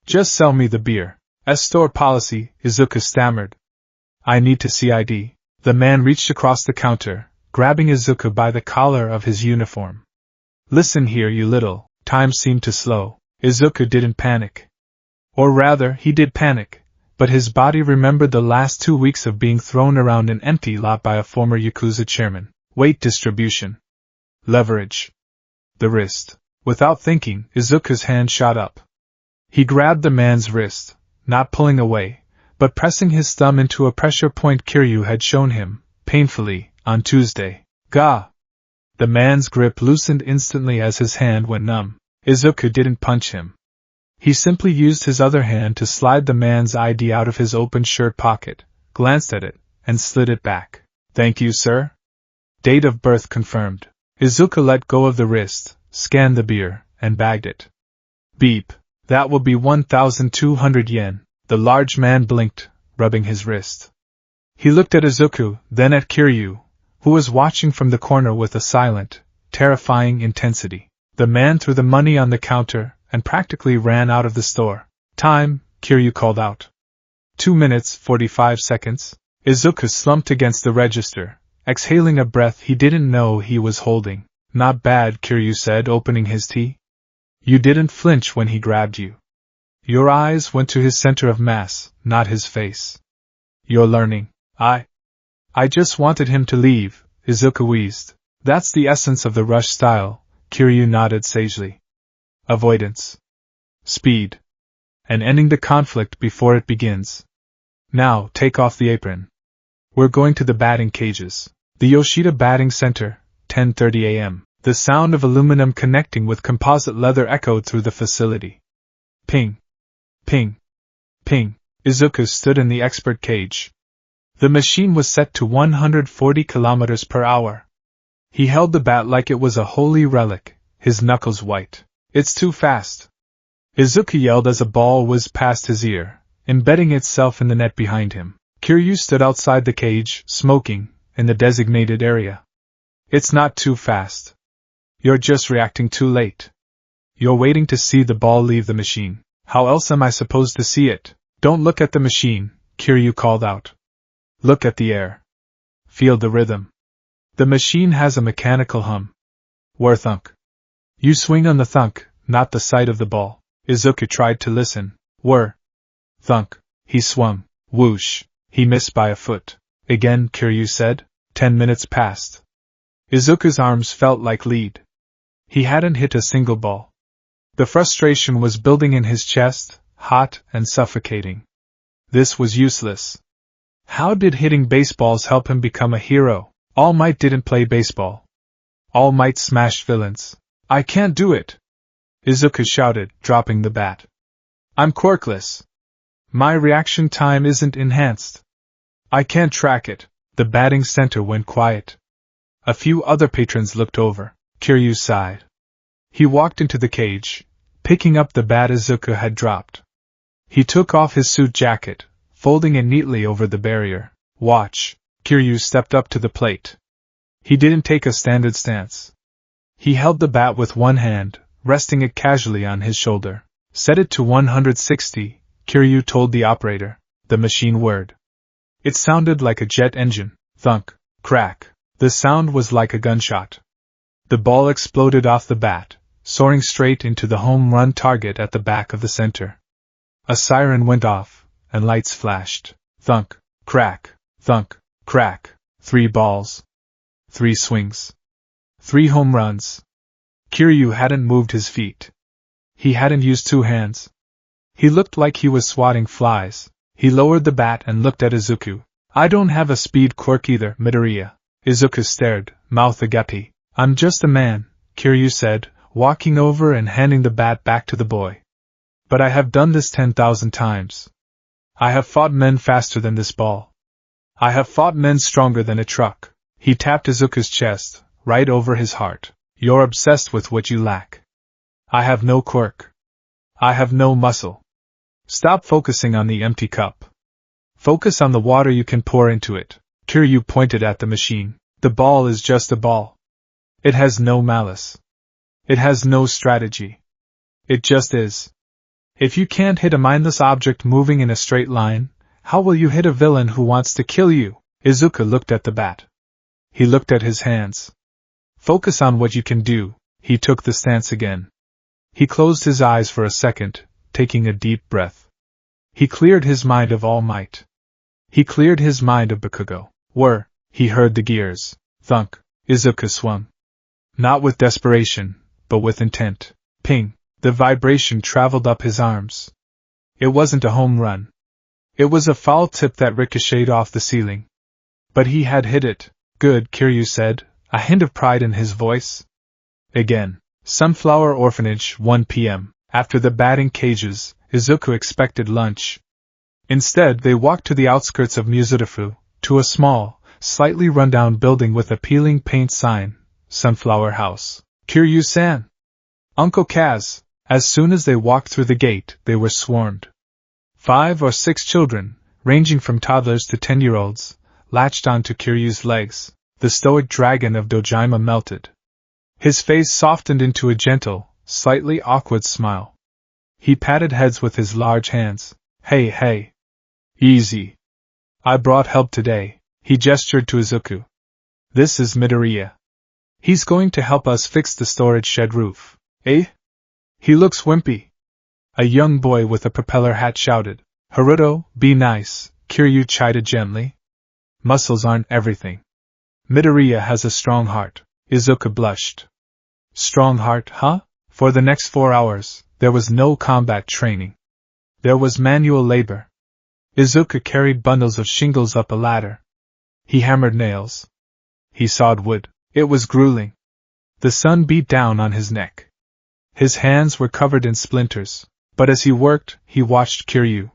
Just sell me the beer. As store policy, Izuku stammered. I need to see ID. The man reached across the counter, grabbing Izuku by the collar of his uniform. Listen here, you little. Time seemed to slow. Izuku didn't panic. Or rather, he did panic, but his body remembered the last 2 weeks of being thrown around an empty lot by a former Yakuza chairman. Weight distribution. Leverage. The wrist. Without thinking, Izuku's hand shot up. He grabbed the man's wrist, not pulling away, but pressing his thumb into a pressure point Kiryu had shown him, painfully, on Tuesday. Gah! The man's grip loosened instantly as his hand went numb. Izuku didn't punch him. He simply used his other hand to slide the man's ID out of his open shirt pocket, glanced at it, and slid it back. Thank you, sir. Date of birth confirmed. Izuku let go of the wrist, scanned the beer, and bagged it. Beep. That will be 1,200 yen. The large man blinked, rubbing his wrist. He looked at Izuku, then at Kiryu, who was watching from the corner with a silent, terrifying intensity. The man threw the money on the counter and practically ran out of the store. Time, Kiryu called out. 2 minutes, 45 seconds. Izuku slumped against the register, exhaling a breath he didn't know he was holding. Not bad, Kiryu said, opening his tea. You didn't flinch when he grabbed you. Your eyes went to his center of mass, not his face. You're learning. I just wanted him to leave, Izuku wheezed. That's the essence of the rush style, Kiryu nodded sagely. Avoidance. Speed. And ending the conflict before it begins. Now, take off the apron. We're going to the batting cages. The Yoshida Batting Center, 10:30 a.m. The sound of aluminum connecting with composite leather echoed through the facility. Ping. Ping. Ping. Izuku stood in the expert cage. The machine was set to 140 kilometers per hour. He held the bat like it was a holy relic, his knuckles white. It's too fast. Izuku yelled as a ball whizzed past his ear, embedding itself in the net behind him. Kiryu stood outside the cage, smoking, in the designated area. It's not too fast. You're just reacting too late. You're waiting to see the ball leave the machine. How else am I supposed to see it? Don't look at the machine, Kiryu called out. Look at the air. Feel the rhythm. The machine has a mechanical hum. Whir thunk. You swing on the thunk, not the sight of the ball. Izuku tried to listen. Whir. Thunk. He swung. Whoosh. He missed by a foot. Again, Kiryu said. 10 minutes passed. Izuku's arms felt like lead. He hadn't hit a single ball. The frustration was building in his chest, hot and suffocating. This was useless. How did hitting baseballs help him become a hero? All Might didn't play baseball. All Might smashed villains. I can't do it! Izuku shouted, dropping the bat. I'm quirkless. My reaction time isn't enhanced. I can't track it. The batting center went quiet. A few other patrons looked over. Kiryu sighed. He walked into the cage, picking up the bat Izuku had dropped. He took off his suit jacket, folding it neatly over the barrier. Watch. Kiryu stepped up to the plate. He didn't take a standard stance. He held the bat with one hand, resting it casually on his shoulder. Set it to 160, Kiryu told the operator. The machine whirred. It sounded like a jet engine. Thunk. Crack. The sound was like a gunshot. The ball exploded off the bat, soaring straight into the home run target at the back of the center. A siren went off, and lights flashed. Thunk. Crack. Thunk. Crack. 3 balls. 3 swings. 3 home runs. Kiryu hadn't moved his feet. He hadn't used 2 hands. He looked like he was swatting flies. He lowered the bat and looked at Izuku. I don't have a speed quirk either, Midoriya. Izuku stared, mouth agape. I'm just a man, Kiryu said, walking over and handing the bat back to the boy. But I have done this 10,000 times. I have fought men faster than this ball. I have fought men stronger than a truck. He tapped Izuku's chest, right over his heart. You're obsessed with what you lack. I have no quirk. I have no muscle. Stop focusing on the empty cup. Focus on the water you can pour into it. Kiryu pointed at the machine. The ball is just a ball. It has no malice. It has no strategy. It just is. If you can't hit a mindless object moving in a straight line, how will you hit a villain who wants to kill you? Izuku looked at the bat. He looked at his hands. Focus on what you can do. He took the stance again. He closed his eyes for a second, taking a deep breath. He cleared his mind of All Might. He cleared his mind of Bakugo. Whir, he heard the gears. Thunk. Izuku swung. Not with desperation, but with intent. Ping. The vibration traveled up his arms. It wasn't a home run. It was a foul tip that ricocheted off the ceiling. But he had hit it. Good, Kiryu said, a hint of pride in his voice. Again. Sunflower Orphanage, 1 p.m. After the batting cages, Izuku expected lunch. Instead, they walked to the outskirts of Mizudafu, to a small, slightly run-down building with a peeling paint sign, Sunflower House. Kiryu-san! Uncle Kaz! As soon as they walked through the gate, they were swarmed. 5 or 6 children, ranging from toddlers to 10-year-olds, latched onto Kiryu's legs. The stoic dragon of Dojima melted. His face softened into a gentle, slightly awkward smile. He patted heads with his large hands. Hey, hey. Easy. I brought help today. He gestured to Izuku. This is Midoriya. He's going to help us fix the storage shed roof. Eh? He looks wimpy. A young boy with a propeller hat shouted. Haruto, be nice, Kiryu chided gently. Muscles aren't everything. Midoriya has a strong heart. Izuku blushed. Strong heart, huh? For the next 4 hours, there was no combat training. There was manual labor. Izuku carried bundles of shingles up a ladder. He hammered nails. He sawed wood. It was grueling. The sun beat down on his neck. His hands were covered in splinters, but as he worked, he watched Kiryu.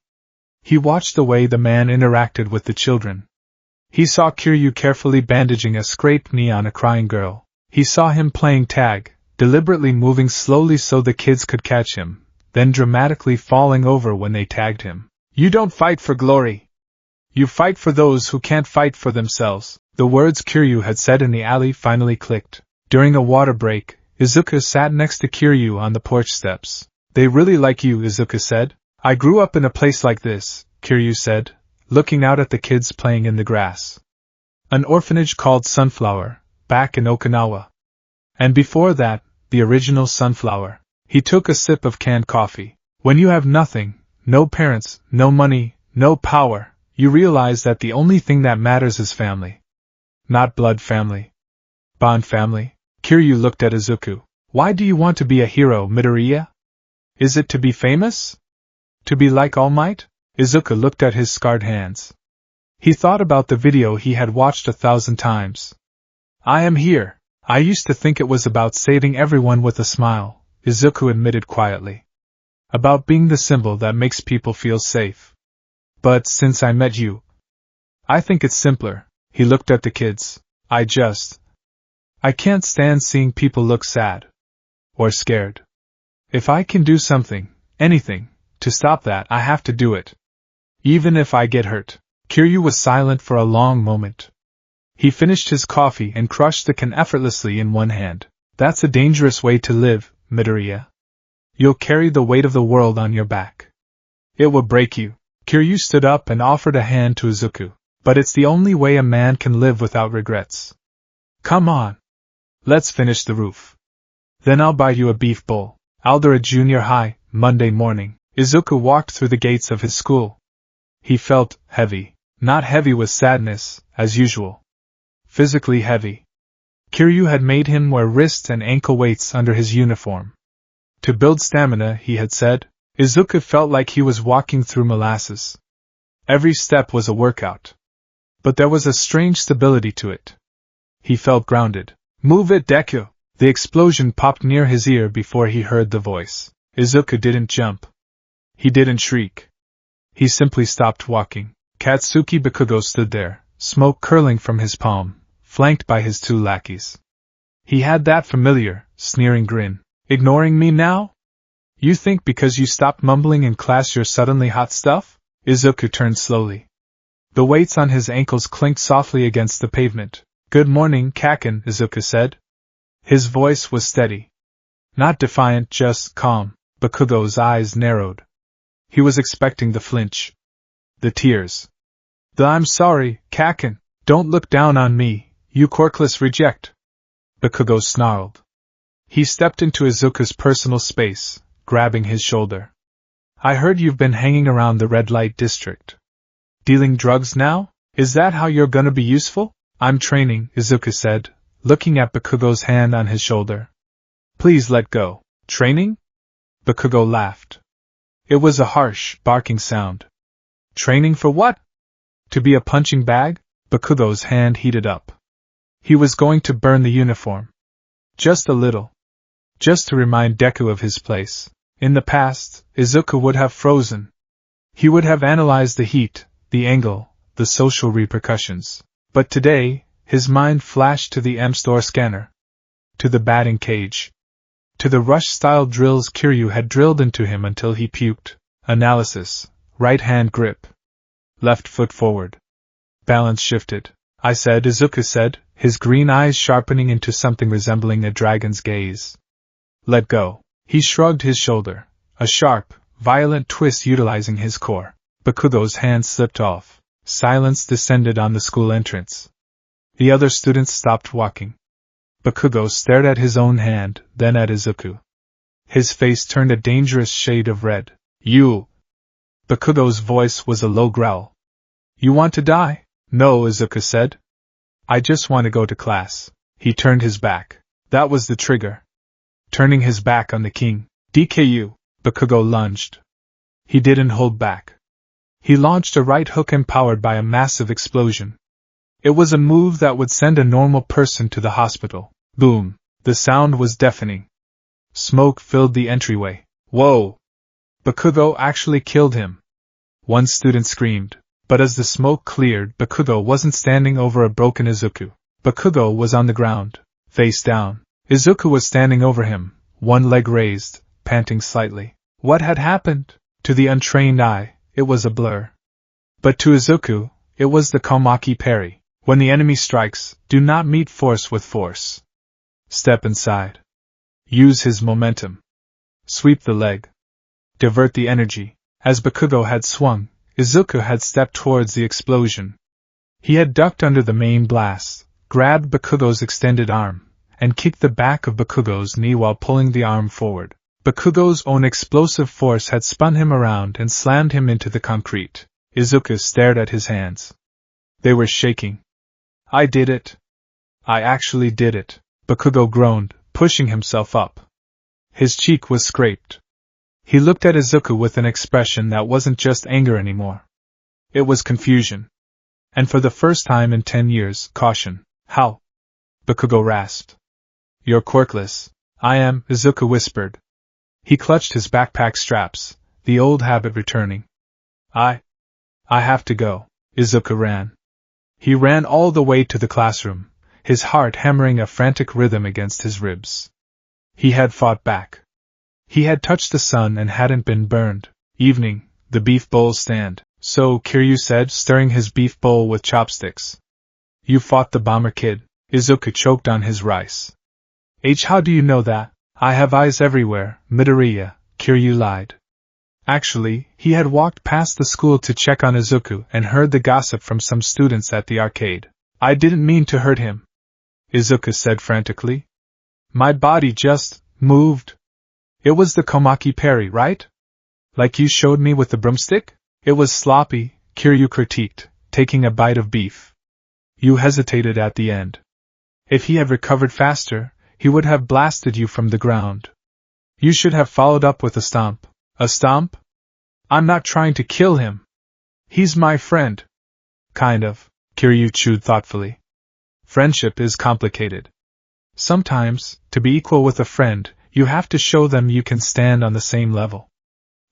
He watched the way the man interacted with the children. He saw Kiryu carefully bandaging a scraped knee on a crying girl. He saw him playing tag, deliberately moving slowly so the kids could catch him, then dramatically falling over when they tagged him. You don't fight for glory. You fight for those who can't fight for themselves. The words Kiryu had said in the alley finally clicked. During a water break, Izuku sat next to Kiryu on the porch steps. They really like you, Izuku said. I grew up in a place like this, Kiryu said, looking out at the kids playing in the grass. An orphanage called Sunflower, back in Okinawa. And before that, the original Sunflower. He took a sip of canned coffee. When you have nothing, no parents, no money, no power, you realize that the only thing that matters is family. Not blood family. Bond family. Kiryu looked at Izuku. Why do you want to be a hero, Midoriya? Is it to be famous? To be like All Might? Izuku looked at his scarred hands. He thought about the video he had watched 1,000 times. I am here. I used to think it was about saving everyone with a smile, Izuku admitted quietly. About being the symbol that makes people feel safe. But since I met you, I think it's simpler. He looked at the kids. I can't stand seeing people look sad. Or scared. If I can do something, anything, to stop that, I have to do it. Even if I get hurt. Kiryu was silent for a long moment. He finished his coffee and crushed the can effortlessly in one hand. That's a dangerous way to live, Midoriya. You'll carry the weight of the world on your back. It will break you. Kiryu stood up and offered a hand to Izuku. But it's the only way a man can live without regrets. Come on. Let's finish the roof. Then I'll buy you a beef bowl. Aldera Junior High, Monday morning. Izuku walked through the gates of his school. He felt heavy. Not heavy with sadness, as usual. Physically heavy. Kiryu had made him wear wrist and ankle weights under his uniform. To build stamina, he had said. Izuku felt like he was walking through molasses. Every step was a workout. But there was a strange stability to it. He felt grounded. Move it, Deku! The explosion popped near his ear before he heard the voice. Izuku didn't jump. He didn't shriek. He simply stopped walking. Katsuki Bakugo stood there, smoke curling from his palm, flanked by his 2 lackeys. He had that familiar, sneering grin. Ignoring me now? You think because you stopped mumbling in class you're suddenly hot stuff? Izuku turned slowly. The weights on his ankles clinked softly against the pavement. Good morning, Kaken, Izuku said. His voice was steady. Not defiant, just calm. Bakugo's eyes narrowed. He was expecting the flinch. The tears. I'm sorry, Kaken. Don't look down on me, you quirkless reject. Bakugo snarled. He stepped into Izuku's personal space, grabbing his shoulder. I heard you've been hanging around the red light district. Dealing drugs now? Is that how you're gonna be useful? I'm training, Izuku said, looking at Bakugo's hand on his shoulder. Please let go. Training? Bakugo laughed. It was a harsh, barking sound. Training for what? To be a punching bag? Bakugo's hand heated up. He was going to burn the uniform. Just a little. Just to remind Deku of his place. In the past, Izuku would have frozen. He would have analyzed the heat, the angle, the social repercussions. But today, his mind flashed to the M-store scanner. To the batting cage. To the rush-style drills Kiryu had drilled into him until he puked. Analysis. Right hand grip. Left foot forward. Balance shifted. I said, Izuku said, his green eyes sharpening into something resembling a dragon's gaze. Let go. He shrugged his shoulder. A sharp, violent twist utilizing his core. Bakugo's hand slipped off. Silence descended on the school entrance. The other students stopped walking. Bakugo stared at his own hand, then at Izuku. His face turned a dangerous shade of red. You! Bakugo's voice was a low growl. You want to die? No, Izuku said. I just want to go to class. He turned his back. That was the trigger. Turning his back on the king. DKU! Bakugo lunged. He didn't hold back. He launched a right hook empowered by a massive explosion. It was a move that would send a normal person to the hospital. Boom! The sound was deafening. Smoke filled the entryway. Whoa! Bakugo actually killed him. One student screamed. But as the smoke cleared, Bakugo wasn't standing over a broken Izuku. Bakugo was on the ground, face down. Izuku was standing over him, one leg raised, panting slightly. What had happened? To the untrained eye, it was a blur. But to Izuku, it was the Komaki parry. When the enemy strikes, do not meet force with force. Step inside. Use his momentum. Sweep the leg. Divert the energy. As Bakugo had swung, Izuku had stepped towards the explosion. He had ducked under the main blast, grabbed Bakugo's extended arm, and kicked the back of Bakugo's knee while pulling the arm forward. Bakugo's own explosive force had spun him around and slammed him into the concrete. Izuku stared at his hands. They were shaking. I did it. I actually did it, Bakugo groaned, pushing himself up. His cheek was scraped. He looked at Izuku with an expression that wasn't just anger anymore. It was confusion. And for the first time in 10 years, caution. How? Bakugo rasped. You're quirkless. I am, Izuku whispered. He clutched his backpack straps, the old habit returning. I have to go. Izuku ran. He ran all the way to the classroom, his heart hammering a frantic rhythm against his ribs. He had fought back. He had touched the sun and hadn't been burned. Evening, the beef bowl stand. So, Kiryu said, stirring his beef bowl with chopsticks. You fought the bomber kid. Izuku choked on his rice. How do you know that? I have eyes everywhere, Midoriya, Kiryu lied. Actually, he had walked past the school to check on Izuku and heard the gossip from some students at the arcade. I didn't mean to hurt him, Izuku said frantically. My body just moved. It was the komaki parry, right? Like you showed me with the broomstick? It was sloppy, Kiryu critiqued, taking a bite of beef. You hesitated at the end. If he had recovered faster, he would have blasted you from the ground. You should have followed up with a stomp. A stomp? I'm not trying to kill him. He's my friend. Kind of, Kiryu chewed thoughtfully. Friendship is complicated. Sometimes, to be equal with a friend, you have to show them you can stand on the same level.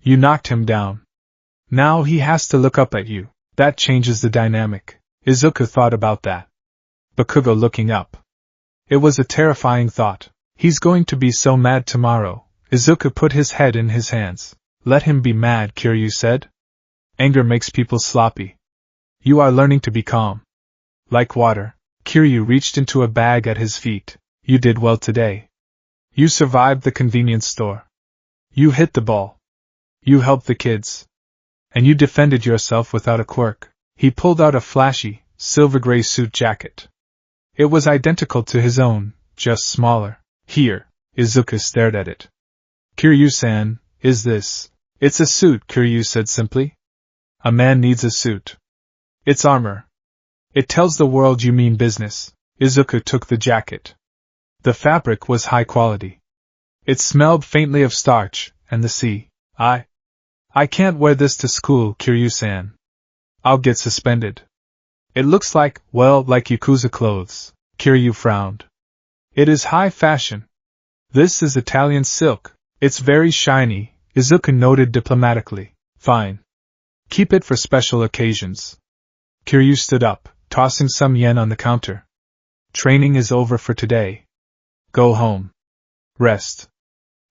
You knocked him down. Now he has to look up at you. That changes the dynamic. Izuku thought about that. Bakugo looking up. It was a terrifying thought. He's going to be so mad tomorrow. Izuku put his head in his hands. Let him be mad, Kiryu said. Anger makes people sloppy. You are learning to be calm. Like water. Kiryu reached into a bag at his feet. You did well today. You survived the convenience store. You hit the ball. You helped the kids. And you defended yourself without a quirk. He pulled out a flashy, silver-gray suit jacket. It was identical to his own, just smaller. Here, Izuku stared at it. Kiryu-san, is this? It's a suit, Kiryu said simply. A man needs a suit. It's armor. It tells the world you mean business. Izuku took the jacket. The fabric was high quality. It smelled faintly of starch, and the sea. I can't wear this to school, Kiryu-san. I'll get suspended. It looks like, well, like Yakuza clothes. Kiryu frowned. It is high fashion. This is Italian silk. It's very shiny, Izuku noted diplomatically. Fine. Keep it for special occasions. Kiryu stood up, tossing some yen on the counter. Training is over for today. Go home. Rest.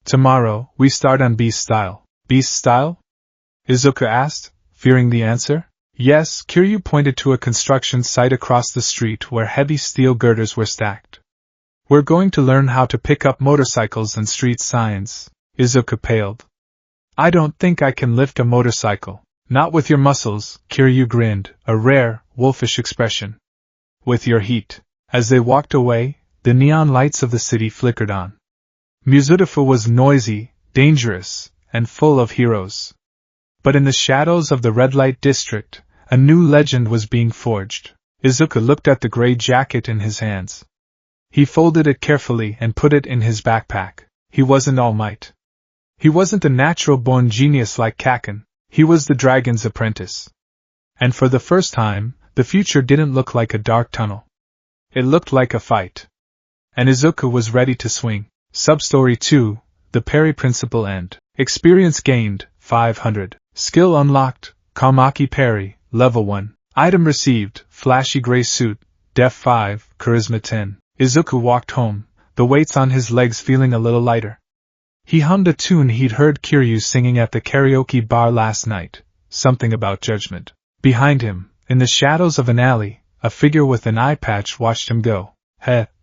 Tomorrow, we start on beast style. Beast style? Izuku asked, fearing the answer. Yes, Kiryu pointed to a construction site across the street where heavy steel girders were stacked. We're going to learn how to pick up motorcycles and street signs. Izuku paled. I don't think I can lift a motorcycle. Not with your muscles, Kiryu grinned, a rare, wolfish expression. With your heat. As they walked away, the neon lights of the city flickered on. Mizudafu was noisy, dangerous, and full of heroes. But in the shadows of the red light district, a new legend was being forged. Izuku looked at the gray jacket in his hands. He folded it carefully and put it in his backpack. He wasn't All Might. He wasn't a natural-born genius like Kaken. He was the dragon's apprentice. And for the first time, the future didn't look like a dark tunnel. It looked like a fight. And Izuku was ready to swing. Substory 2, The Parry Principle End. Experience gained, 500. Skill unlocked, Komaki Parry, Level 1. Item received, Flashy Gray Suit, Def 5, Charisma 10. Izuku walked home, the weights on his legs feeling a little lighter. He hummed a tune he'd heard Kiryu singing at the karaoke bar last night, something about judgment. Behind him, in the shadows of an alley, a figure with an eye patch watched him go.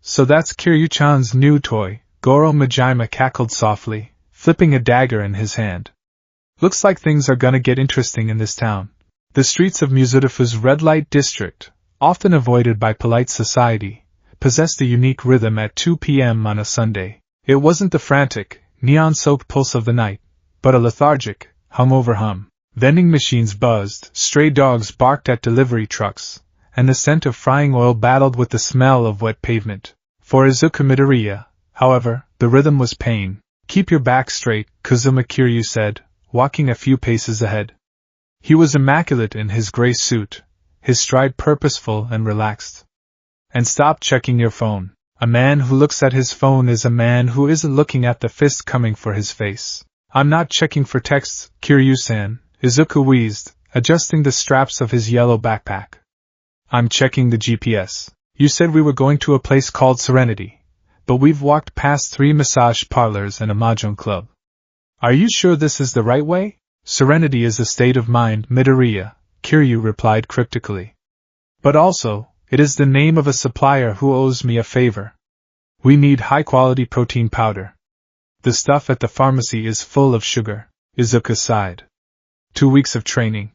So that's Kiryu-chan's new toy, Goro Majima cackled softly, flipping a dagger in his hand. Looks like things are gonna get interesting in this town. The streets of Musudafu's red light district, often avoided by polite society, possessed a unique rhythm at 2 p.m. on a Sunday. It wasn't the frantic, neon-soaked pulse of the night, but a lethargic, hungover hum. Vending machines buzzed, stray dogs barked at delivery trucks, and the scent of frying oil battled with the smell of wet pavement. For Izuku Midoriya, however, the rhythm was pain. "Keep your back straight," Kazuma Kiryu said, walking a few paces ahead. He was immaculate in his gray suit, his stride purposeful and relaxed. "And stop checking your phone. A man who looks at his phone is a man who isn't looking at the fist coming for his face." "I'm not checking for texts, Kiryu-san," Izuku wheezed, adjusting the straps of his yellow backpack. "I'm checking the GPS. You said we were going to a place called Serenity, but we've walked past 3 massage parlors and a mahjong club. Are you sure this is the right way?" "Serenity is a state of mind, Midoriya," Kiryu replied cryptically. "But also, it is the name of a supplier who owes me a favor. We need high-quality protein powder. The stuff at the pharmacy is full of sugar." Izuku sighed. 2 weeks of training.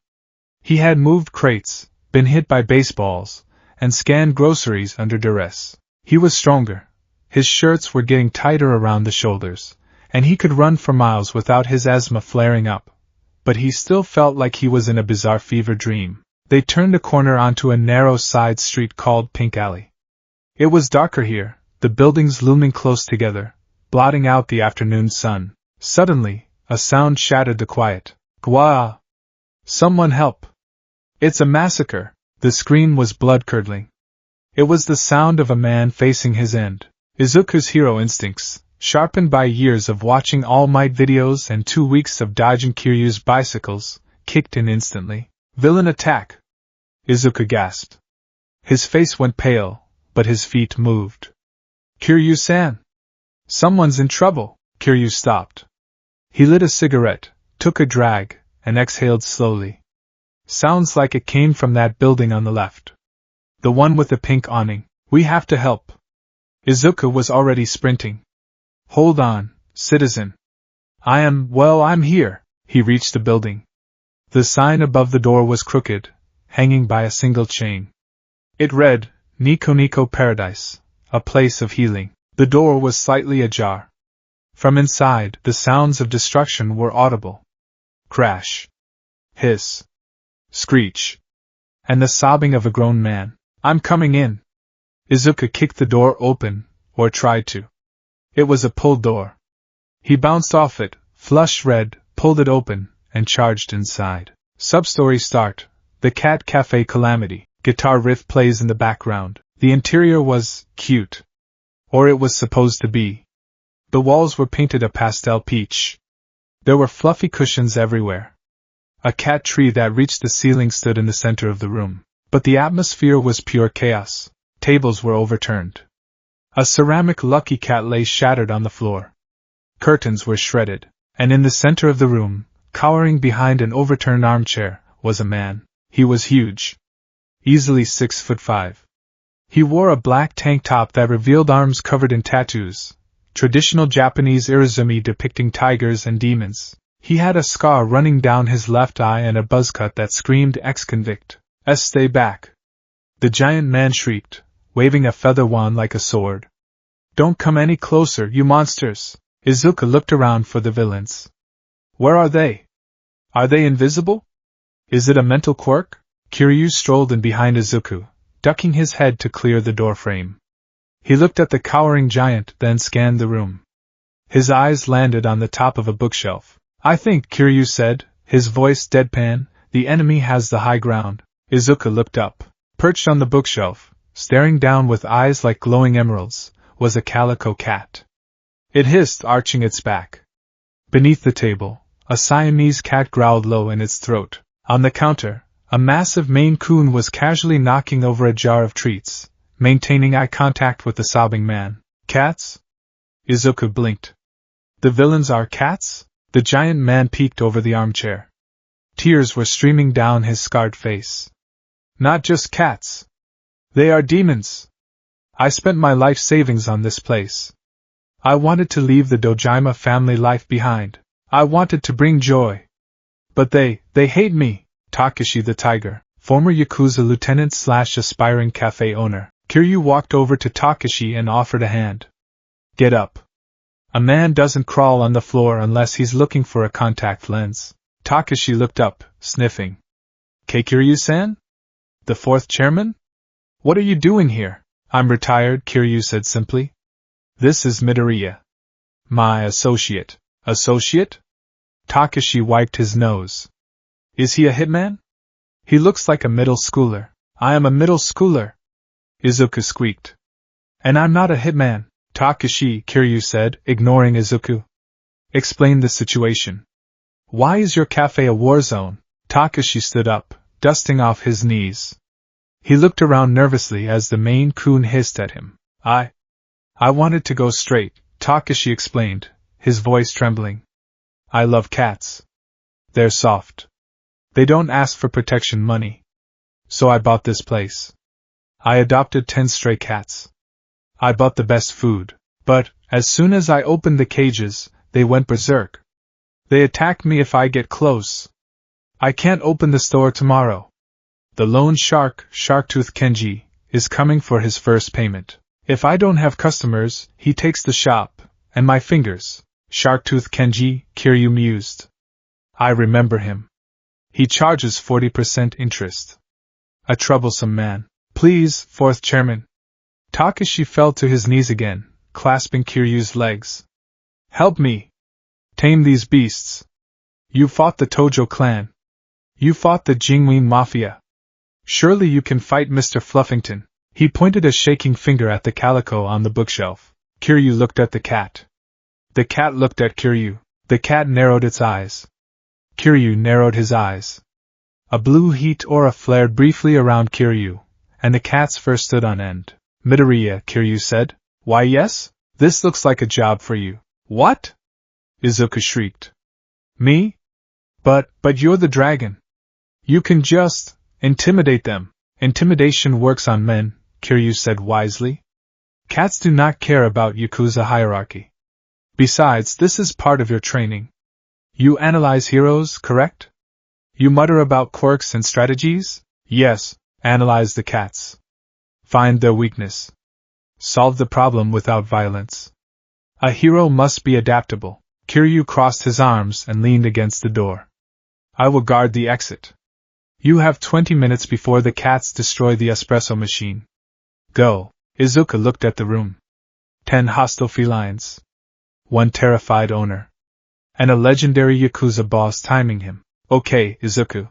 He had moved crates, been hit by baseballs, and scanned groceries under duress. He was stronger. His shirts were getting tighter around the shoulders, and he could run for miles without his asthma flaring up. But he still felt like he was in a bizarre fever dream. They turned a corner onto a narrow side street called Pink Alley. It was darker here, the buildings looming close together, blotting out the afternoon sun. Suddenly, a sound shattered the quiet. "Gwa! Someone help! It's a massacre!" The scream was blood-curdling. It was the sound of a man facing his end. Izuku's hero instincts, sharpened by years of watching All Might videos and 2 weeks of dodging Kiryu's bicycles, kicked in instantly. "Villain attack!" Izuku gasped. His face went pale, but his feet moved. "Kiryu-san! Someone's in trouble!" Kiryu stopped. He lit a cigarette, took a drag, and exhaled slowly. "Sounds like it came from that building on the left. The one with the pink awning. We have to help." Izuku was already sprinting. "Hold on, citizen. I'm here." He reached the building. The sign above the door was crooked, hanging by a single chain. It read, "Nico Nico Paradise, a place of healing." The door was slightly ajar. From inside, the sounds of destruction were audible. Crash. Hiss. Screech. And the sobbing of a grown man. "I'm coming in." Izuku kicked the door open, or tried to. It was a pull door. He bounced off it, flushed red, pulled it open, and charged inside. Substory start. The Cat Cafe Calamity. Guitar riff plays in the background. The interior was cute. Or it was supposed to be. The walls were painted a pastel peach. There were fluffy cushions everywhere. A cat tree that reached the ceiling stood in the center of the room. But the atmosphere was pure chaos. Tables were overturned. A ceramic Lucky Cat lay shattered on the floor. Curtains were shredded. And in the center of the room, cowering behind an overturned armchair, was a man. He was huge. Easily 6'5". He wore a black tank top that revealed arms covered in tattoos, traditional Japanese irizumi depicting tigers and demons. He had a scar running down his left eye and a buzzcut that screamed ex-convict. "Stay back!" The giant man shrieked, waving a feather wand like a sword. "Don't come any closer, you monsters!" Izuku looked around for the villains. Where are they? Are they invisible? Is it a mental quirk? Kiryu strolled in behind Izuku, ducking his head to clear the doorframe. He looked at the cowering giant, then scanned the room. His eyes landed on the top of a bookshelf. "I think," Kiryu said, his voice deadpan, "the enemy has the high ground." Izuku looked up. Perched on the bookshelf, staring down with eyes like glowing emeralds, was a calico cat. It hissed, arching its back. Beneath the table, a Siamese cat growled low in its throat. On the counter, a massive Maine Coon was casually knocking over a jar of treats, maintaining eye contact with the sobbing man. "Cats?" Izuku blinked. "The villains are cats?" The giant man peeked over the armchair. Tears were streaming down his scarred face. "Not just cats. They are demons. I spent my life savings on this place. I wanted to leave the Dojima family life behind. I wanted to bring joy. But they hate me." Takashi the Tiger, former Yakuza lieutenant / aspiring cafe owner. Kiryu walked over to Takashi and offered a hand. Get up. A man doesn't crawl on the floor unless he's looking for a contact lens. Takashi looked up, sniffing. Kiryu-san? The fourth chairman? What are you doing here? I'm retired, Kiryu said simply. This is Midoriya. My associate. Associate? Takashi wiped his nose. Is he a hitman? He looks like a middle schooler. I am a middle schooler. Izuku squeaked. And I'm not a hitman, Takashi, Kiryu said, ignoring Izuku. Explain the situation. Why is your cafe a war zone? Takashi stood up, dusting off his knees. He looked around nervously as the Maine Coon hissed at him. I wanted to go straight, Takashi explained, his voice trembling. I love cats. They're soft. They don't ask for protection money. So I bought this place. I adopted 10 stray cats. I bought the best food, but, as soon as I opened the cages, they went berserk. They attack me if I get close. I can't open the store tomorrow. The loan shark, Sharktooth Kenji, is coming for his first payment. If I don't have customers, he takes the shop, and my fingers. Sharktooth Kenji, Kiryu mused. I remember him. He charges 40% interest. A troublesome man. Please, fourth chairman. Takashi fell to his knees again, clasping Kiryu's legs. Help me. Tame these beasts. You fought the Tojo clan. You fought the Jingween Mafia. Surely you can fight Mr. Fluffington. He pointed a shaking finger at the calico on the bookshelf. Kiryu looked at the cat. The cat looked at Kiryu. The cat narrowed its eyes. Kiryu narrowed his eyes. A blue heat aura flared briefly around Kiryu, and the cat's fur stood on end. Midoriya, Kiryu said. Why yes? This looks like a job for you. What? Izuku shrieked. Me? But you're the dragon. You can just intimidate them. Intimidation works on men, Kiryu said wisely. Cats do not care about Yakuza hierarchy. Besides, this is part of your training. You analyze heroes, correct? You mutter about quirks and strategies? Yes, analyze the cats. Find their weakness. Solve the problem without violence. A hero must be adaptable. Kiryu crossed his arms and leaned against the door. I will guard the exit. You have 20 minutes before the cats destroy the espresso machine. Go. Izuku looked at the room. 10 hostile felines. 1 terrified owner. And a legendary Yakuza boss timing him. Okay, Izuku.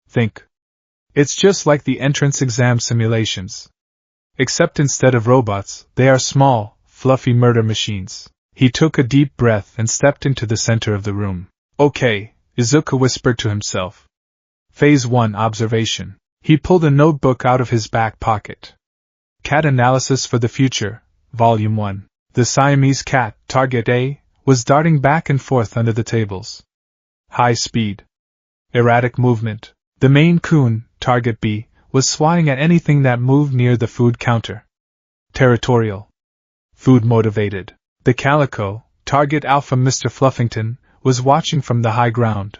Think. It's just like the entrance exam simulations. Except instead of robots, they are small, fluffy murder machines. He took a deep breath and stepped into the center of the room. Okay, Izuku whispered to himself. Phase 1 observation. He pulled a notebook out of his back pocket. Cat Analysis for the Future, Volume 1. The Siamese cat, Target A, was darting back and forth under the tables. High speed. Erratic movement. The Maine Coon, Target B, was swatting at anything that moved near the food counter. Territorial. Food motivated. The Calico, Target Alpha Mr. Fluffington, was watching from the high ground.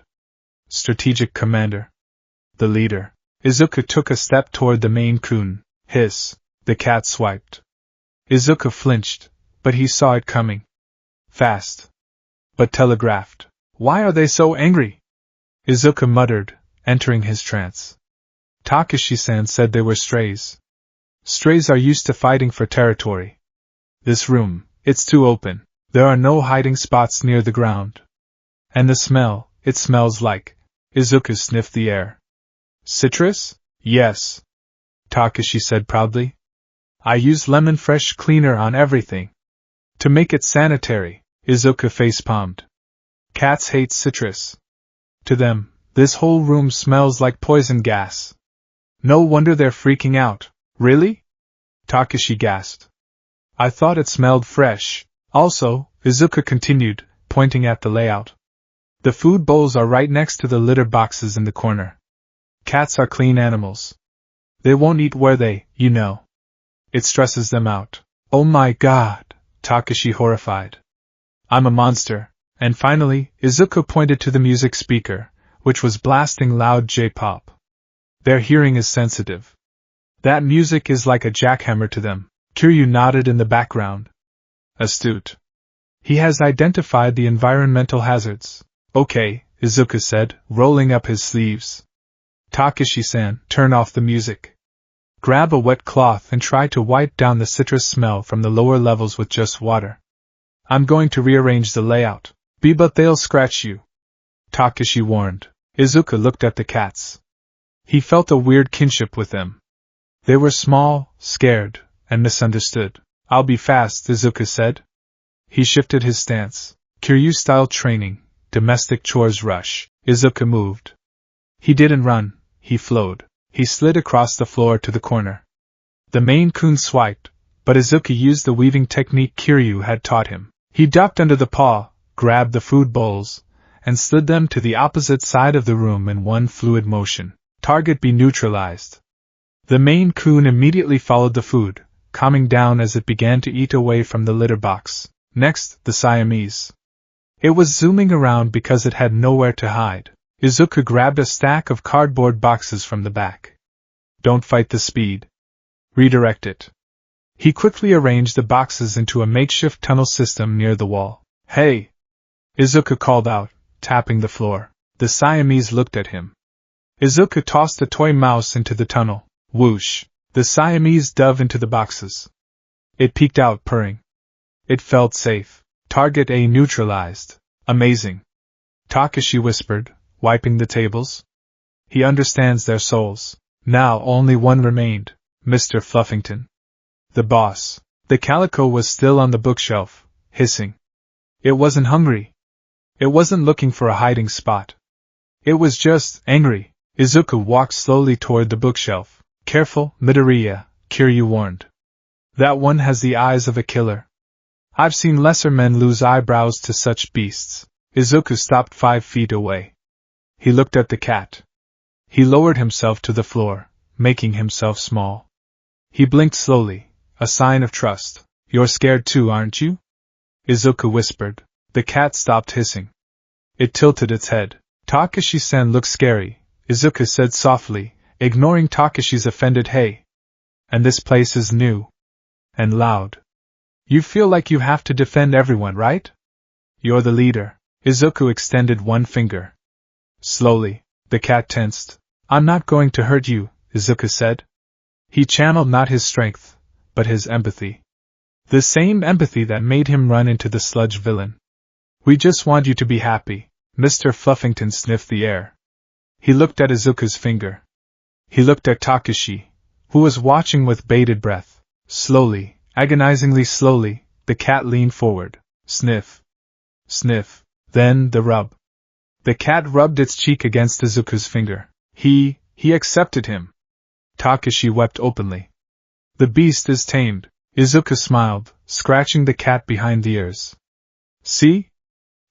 Strategic commander. The leader. Izuku took a step toward the Maine Coon. Hiss. The cat swiped. Izuku flinched, but he saw it coming. Fast. But telegraphed. Why are they so angry? Izuku muttered, entering his trance. Takashi-san said they were strays. Strays are used to fighting for territory. This room, it's too open. There are no hiding spots near the ground. And the smell, it smells like. Izuku sniffed the air. Citrus? Yes. Takashi said proudly. I use lemon fresh cleaner on everything. To make it sanitary, Izuku facepalmed. Cats hate citrus. To them, this whole room smells like poison gas. No wonder they're freaking out. Really? Takashi gasped. I thought it smelled fresh. Also, Izuku continued, pointing at the layout. The food bowls are right next to the litter boxes in the corner. Cats are clean animals. They won't eat where they, It stresses them out. Oh my god, Takashi horrified. I'm a monster. And finally, Izuku pointed to the music speaker, which was blasting loud J-pop. Their hearing is sensitive. That music is like a jackhammer to them. Kiryu nodded in the background. Astute. He has identified the environmental hazards. Okay, Izuku said, rolling up his sleeves. Takashi-san, turn off the music. Grab a wet cloth and try to wipe down the citrus smell from the lower levels with just water. I'm going to rearrange the layout. But they'll scratch you. Takashi warned. Izuku looked at the cats. He felt a weird kinship with them. They were small, scared, and misunderstood. I'll be fast, Izuku said. He shifted his stance. Kiryu-style training, domestic chores rush. Izuku moved. He didn't run, he flowed. He slid across the floor to the corner. The Maine Coon swiped, but Izuku used the weaving technique Kiryu had taught him. He ducked under the paw, grabbed the food bowls, and slid them to the opposite side of the room in one fluid motion. Target be neutralized. The Maine Coon immediately followed the food, calming down as it began to eat away from the litter box. Next, the Siamese. It was zooming around because it had nowhere to hide. Izuku grabbed a stack of cardboard boxes from the back. Don't fight the speed. Redirect it. He quickly arranged the boxes into a makeshift tunnel system near the wall. Hey! Izuku called out, tapping the floor. The Siamese looked at him. Izuku tossed a toy mouse into the tunnel. Whoosh! The Siamese dove into the boxes. It peeked out, purring. It felt safe. Target A neutralized. Amazing. Takashi whispered, wiping the tables. He understands their souls. Now only one remained, Mr. Fluffington. The boss. The calico was still on the bookshelf, hissing. It wasn't hungry. It wasn't looking for a hiding spot. It was just angry. Izuku walked slowly toward the bookshelf. Careful, Midoriya, Kiryu warned. That one has the eyes of a killer. I've seen lesser men lose eyebrows to such beasts. Izuku stopped 5 feet away. He looked at the cat. He lowered himself to the floor, making himself small. He blinked slowly, a sign of trust. You're scared too, aren't you? Izuku whispered. The cat stopped hissing. It tilted its head. Takashi-san looks scary, Izuku said softly, ignoring Takashi's offended hey. And this place is new. And loud. You feel like you have to defend everyone, right? You're the leader. Izuku extended one finger. Slowly, the cat tensed. I'm not going to hurt you, Izuku said. He channeled not his strength, but his empathy. The same empathy that made him run into the sludge villain. We just want you to be happy. Mr. Fluffington sniffed the air. He looked at Izuku's finger. He looked at Takashi, who was watching with bated breath. Slowly, agonizingly slowly, the cat leaned forward. Sniff. Sniff. Then the rub. The cat rubbed its cheek against Izuku's finger. He accepted him. Takashi wept openly. The beast is tamed. Izuku smiled, scratching the cat behind the ears. See?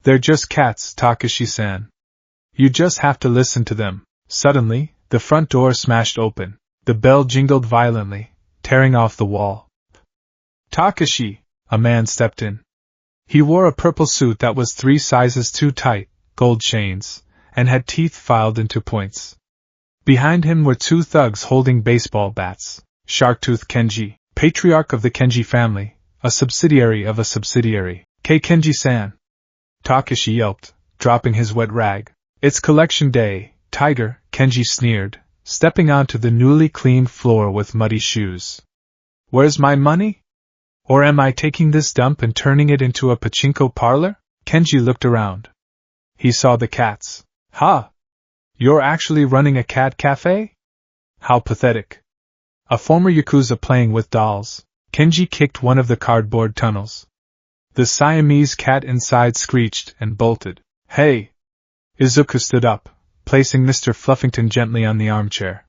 They're just cats, Takashi-san. You just have to listen to them. Suddenly, the front door smashed open. The bell jingled violently, tearing off the wall. Takashi! A man stepped in. He wore a purple suit that was 3 sizes too tight, gold chains, and had teeth filed into points. Behind him were 2 thugs holding baseball bats. Sharktooth Kenji, patriarch of the Kenji family, a subsidiary of a subsidiary. Kenji-san. Takashi yelped, dropping his wet rag. It's collection day, Tiger, Kenji sneered, stepping onto the newly cleaned floor with muddy shoes. Where's my money? Or am I taking this dump and turning it into a pachinko parlor? Kenji looked around. He saw the cats. Ha! You're actually running a cat cafe? How pathetic. A former Yakuza playing with dolls. Kenji kicked one of the cardboard tunnels. The Siamese cat inside screeched and bolted. Hey! Izuku stood up, placing Mr. Fluffington gently on the armchair.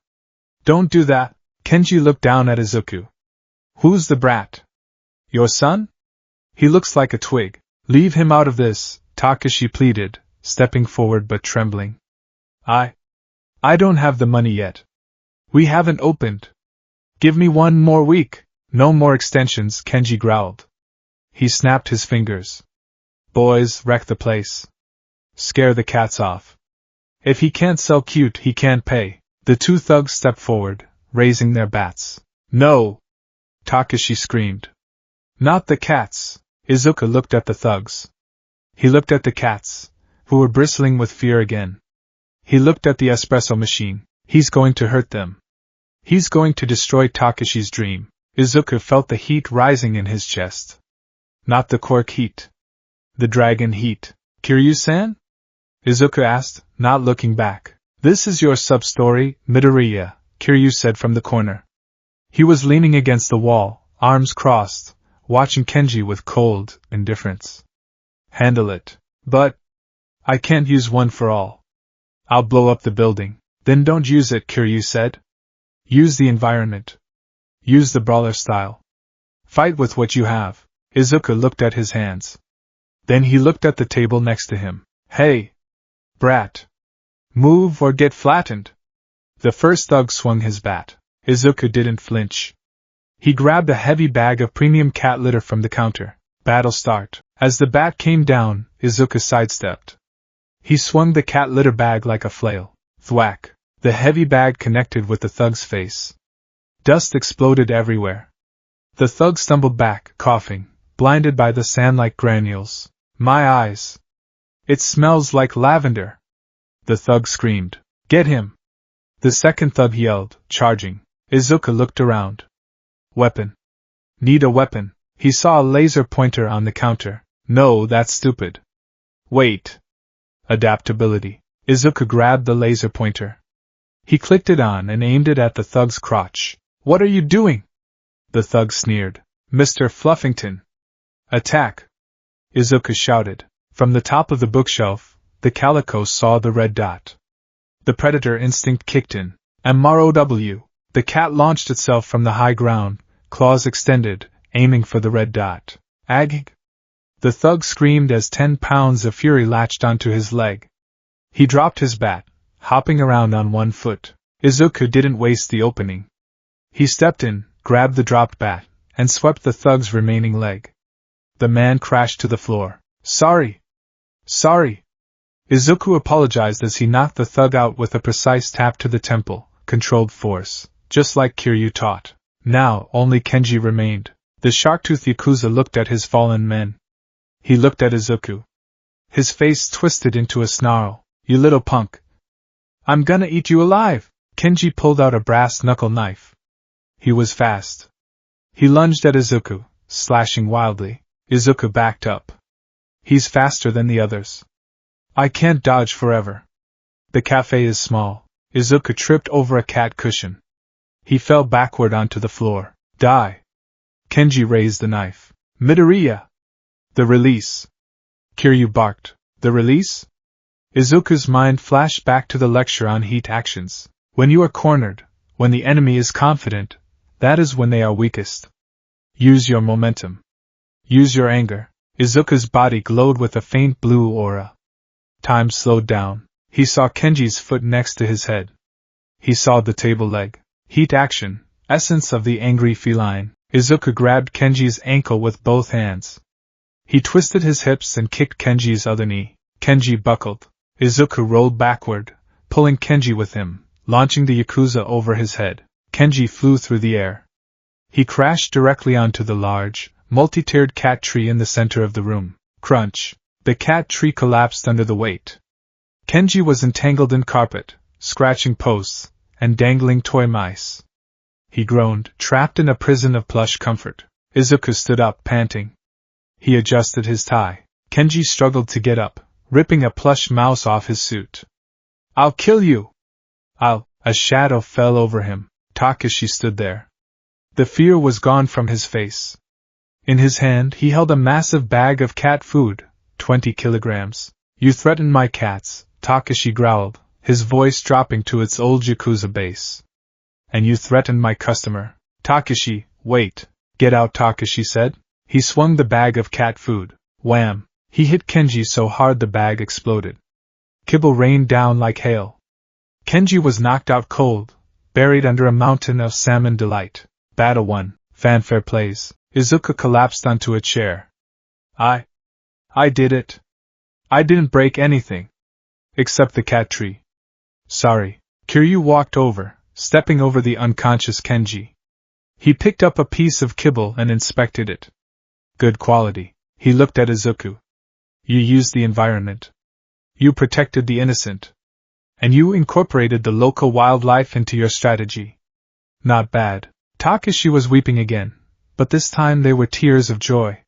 Don't do that. Kenji looked down at Izuku. Who's the brat? Your son? He looks like a twig. Leave him out of this, Takashi pleaded, stepping forward but trembling. I don't have the money yet. We haven't opened. Give me 1 more week. No more extensions, Kenji growled. He snapped his fingers. Boys, wreck the place. Scare the cats off. If he can't sell cute, he can't pay. The two thugs stepped forward, raising their bats. No! Takashi screamed. Not the cats! Izuku looked at the thugs. He looked at the cats, who were bristling with fear again. He looked at the espresso machine. He's going to hurt them. He's going to destroy Takashi's dream. Izuku felt the heat rising in his chest. Not the cork heat. The dragon heat. Kiryu-san? Izuku asked, not looking back. This is your sub-story, Midoriya, Kiryu said from the corner. He was leaning against the wall, arms crossed, watching Kenji with cold indifference. Handle it. But I can't use one for all. I'll blow up the building. Then don't use it, Kiryu said. Use the environment. Use the brawler style. Fight with what you have. Izuku looked at his hands. Then he looked at the table next to him. Hey! Brat! Move or get flattened! The first thug swung his bat. Izuku didn't flinch. He grabbed a heavy bag of premium cat litter from the counter. Battle start. As the bat came down, Izuku sidestepped. He swung the cat litter bag like a flail. Thwack! The heavy bag connected with the thug's face. Dust exploded everywhere. The thug stumbled back, coughing, blinded by the sand-like granules. My eyes! It smells like lavender! The thug screamed. Get him! The second thug yelled, charging. Izuku looked around. Weapon. Need a weapon. He saw a laser pointer on the counter. No, that's stupid. Wait. Adaptability. Izuku grabbed the laser pointer. He clicked it on and aimed it at the thug's crotch. What are you doing? The thug sneered. Mr. Fluffington. Attack! Izuku shouted. From the top of the bookshelf, the calico saw the red dot. The predator instinct kicked in. MROW. The cat launched itself from the high ground, claws extended, aiming for the red dot. Ag! The thug screamed as 10 pounds of fury latched onto his leg. He dropped his bat, hopping around on one foot. Izuku didn't waste the opening. He stepped in, grabbed the dropped bat, and swept the thug's remaining leg. The man crashed to the floor. Sorry! Sorry! Izuku apologized as he knocked the thug out with a precise tap to the temple, controlled force, just like Kiryu taught. Now, only Kenji remained. The shark-toothed Yakuza looked at his fallen men. He looked at Izuku. His face twisted into a snarl. You little punk! I'm gonna eat you alive! Kenji pulled out a brass knuckle knife. He was fast. He lunged at Izuku, slashing wildly. Izuku backed up. He's faster than the others. I can't dodge forever. The cafe is small. Izuku tripped over a cat cushion. He fell backward onto the floor. Die! Kenji raised the knife. Midoriya! The release! Kiryu barked. The release? Izuku's mind flashed back to the lecture on heat actions. When you are cornered, when the enemy is confident, that is when they are weakest. Use your momentum. Use your anger. Izuku's body glowed with a faint blue aura. Time slowed down. He saw Kenji's foot next to his head. He saw the table leg. Heat action, essence of the angry feline. Izuku grabbed Kenji's ankle with both hands. He twisted his hips and kicked Kenji's other knee. Kenji buckled. Izuku rolled backward, pulling Kenji with him, launching the Yakuza over his head. Kenji flew through the air. He crashed directly onto the large, multi-tiered cat tree in the center of the room. Crunch! The cat tree collapsed under the weight. Kenji was entangled in carpet, scratching posts, and dangling toy mice. He groaned, trapped in a prison of plush comfort. Izuku stood up, panting. He adjusted his tie. Kenji struggled to get up, ripping a plush mouse off his suit. I'll kill you! A shadow fell over him. Takashi stood there. The fear was gone from his face. In his hand he held a massive bag of cat food, 20 kilograms. You threaten my cats, Takashi growled, his voice dropping to its old Yakuza bass. And you threatened my customer. Takashi, wait. Get out, Takashi said. He swung the bag of cat food. Wham! He hit Kenji so hard the bag exploded. Kibble rained down like hail. Kenji was knocked out cold, buried under a mountain of salmon delight. Battle 1. Fanfare plays. Izuku collapsed onto a chair. I did it. I didn't break anything. Except the cat tree. Sorry. Kiryu walked over, stepping over the unconscious Kenji. He picked up a piece of kibble and inspected it. Good quality. He looked at Izuku. You used the environment. You protected the innocent. And you incorporated the local wildlife into your strategy. Not bad. Takashi was weeping again, but this time they were tears of joy.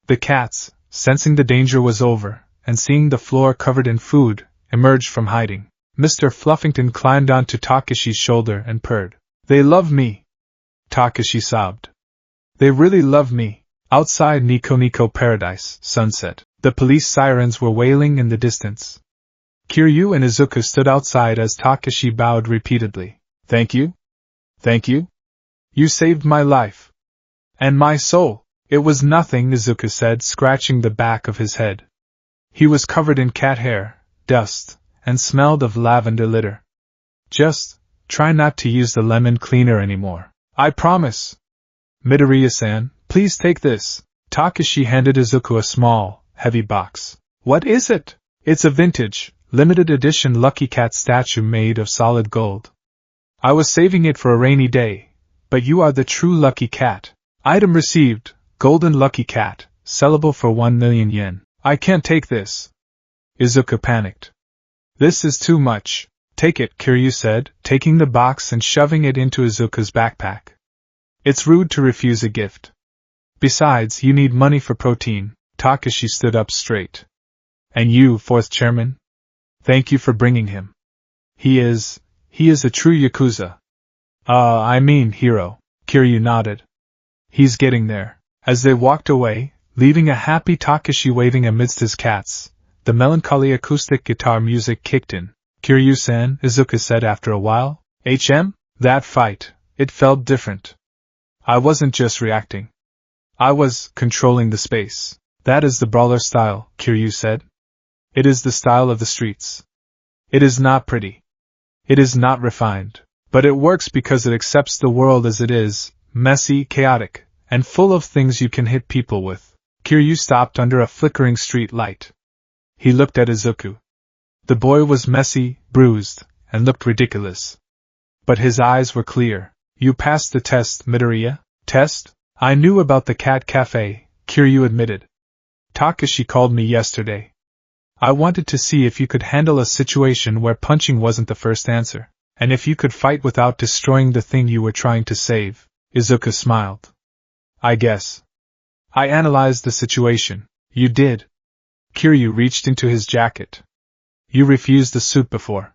The cats, sensing the danger was over, and seeing the floor covered in food, emerged from hiding. Mr. Fluffington climbed onto Takashi's shoulder and purred. They love me. Takashi sobbed. They really love me. Outside Nico Paradise, sunset. The police sirens were wailing in the distance. Kiryu and Izuku stood outside as Takashi bowed repeatedly. Thank you? Thank you? You saved my life. And my soul. It was nothing, Izuku said, scratching the back of his head. He was covered in cat hair, dust, and smelled of lavender litter. Just try not to use the lemon cleaner anymore. I promise. Midoriya-san, please take this. Takashi handed Izuku a small, heavy box. What is it? It's a vintage, limited edition Lucky Cat statue made of solid gold. I was saving it for a rainy day, but you are the true Lucky Cat. Item received, Golden Lucky Cat, sellable for 1 million yen. I can't take this. Izuku panicked. This is too much. Take it, Kiryu said, taking the box and shoving it into Izuku's backpack. It's rude to refuse a gift. Besides, you need money for protein. Takashi stood up straight. And you, fourth chairman? Thank you for bringing him. He is a true Yakuza. I mean hero. Kiryu nodded. He's getting there. As they walked away, leaving a happy Takashi waving amidst his cats, the melancholy acoustic guitar music kicked in. Kiryu-san, Izuku said after a while. That fight, it felt different. I wasn't just reacting. I was controlling the space. That is the brawler style, Kiryu said. It is the style of the streets. It is not pretty. It is not refined. But it works because it accepts the world as it is, messy, chaotic, and full of things you can hit people with. Kiryu stopped under a flickering street light. He looked at Izuku. The boy was messy, bruised, and looked ridiculous. But his eyes were clear. You passed the test, Midoriya. Test? I knew about the cat cafe, Kiryu admitted. Takashi called me yesterday. I wanted to see if you could handle a situation where punching wasn't the first answer, and if you could fight without destroying the thing you were trying to save. Izuku smiled. I guess. I analyzed the situation. You did. Kiryu reached into his jacket. You refused the soup before.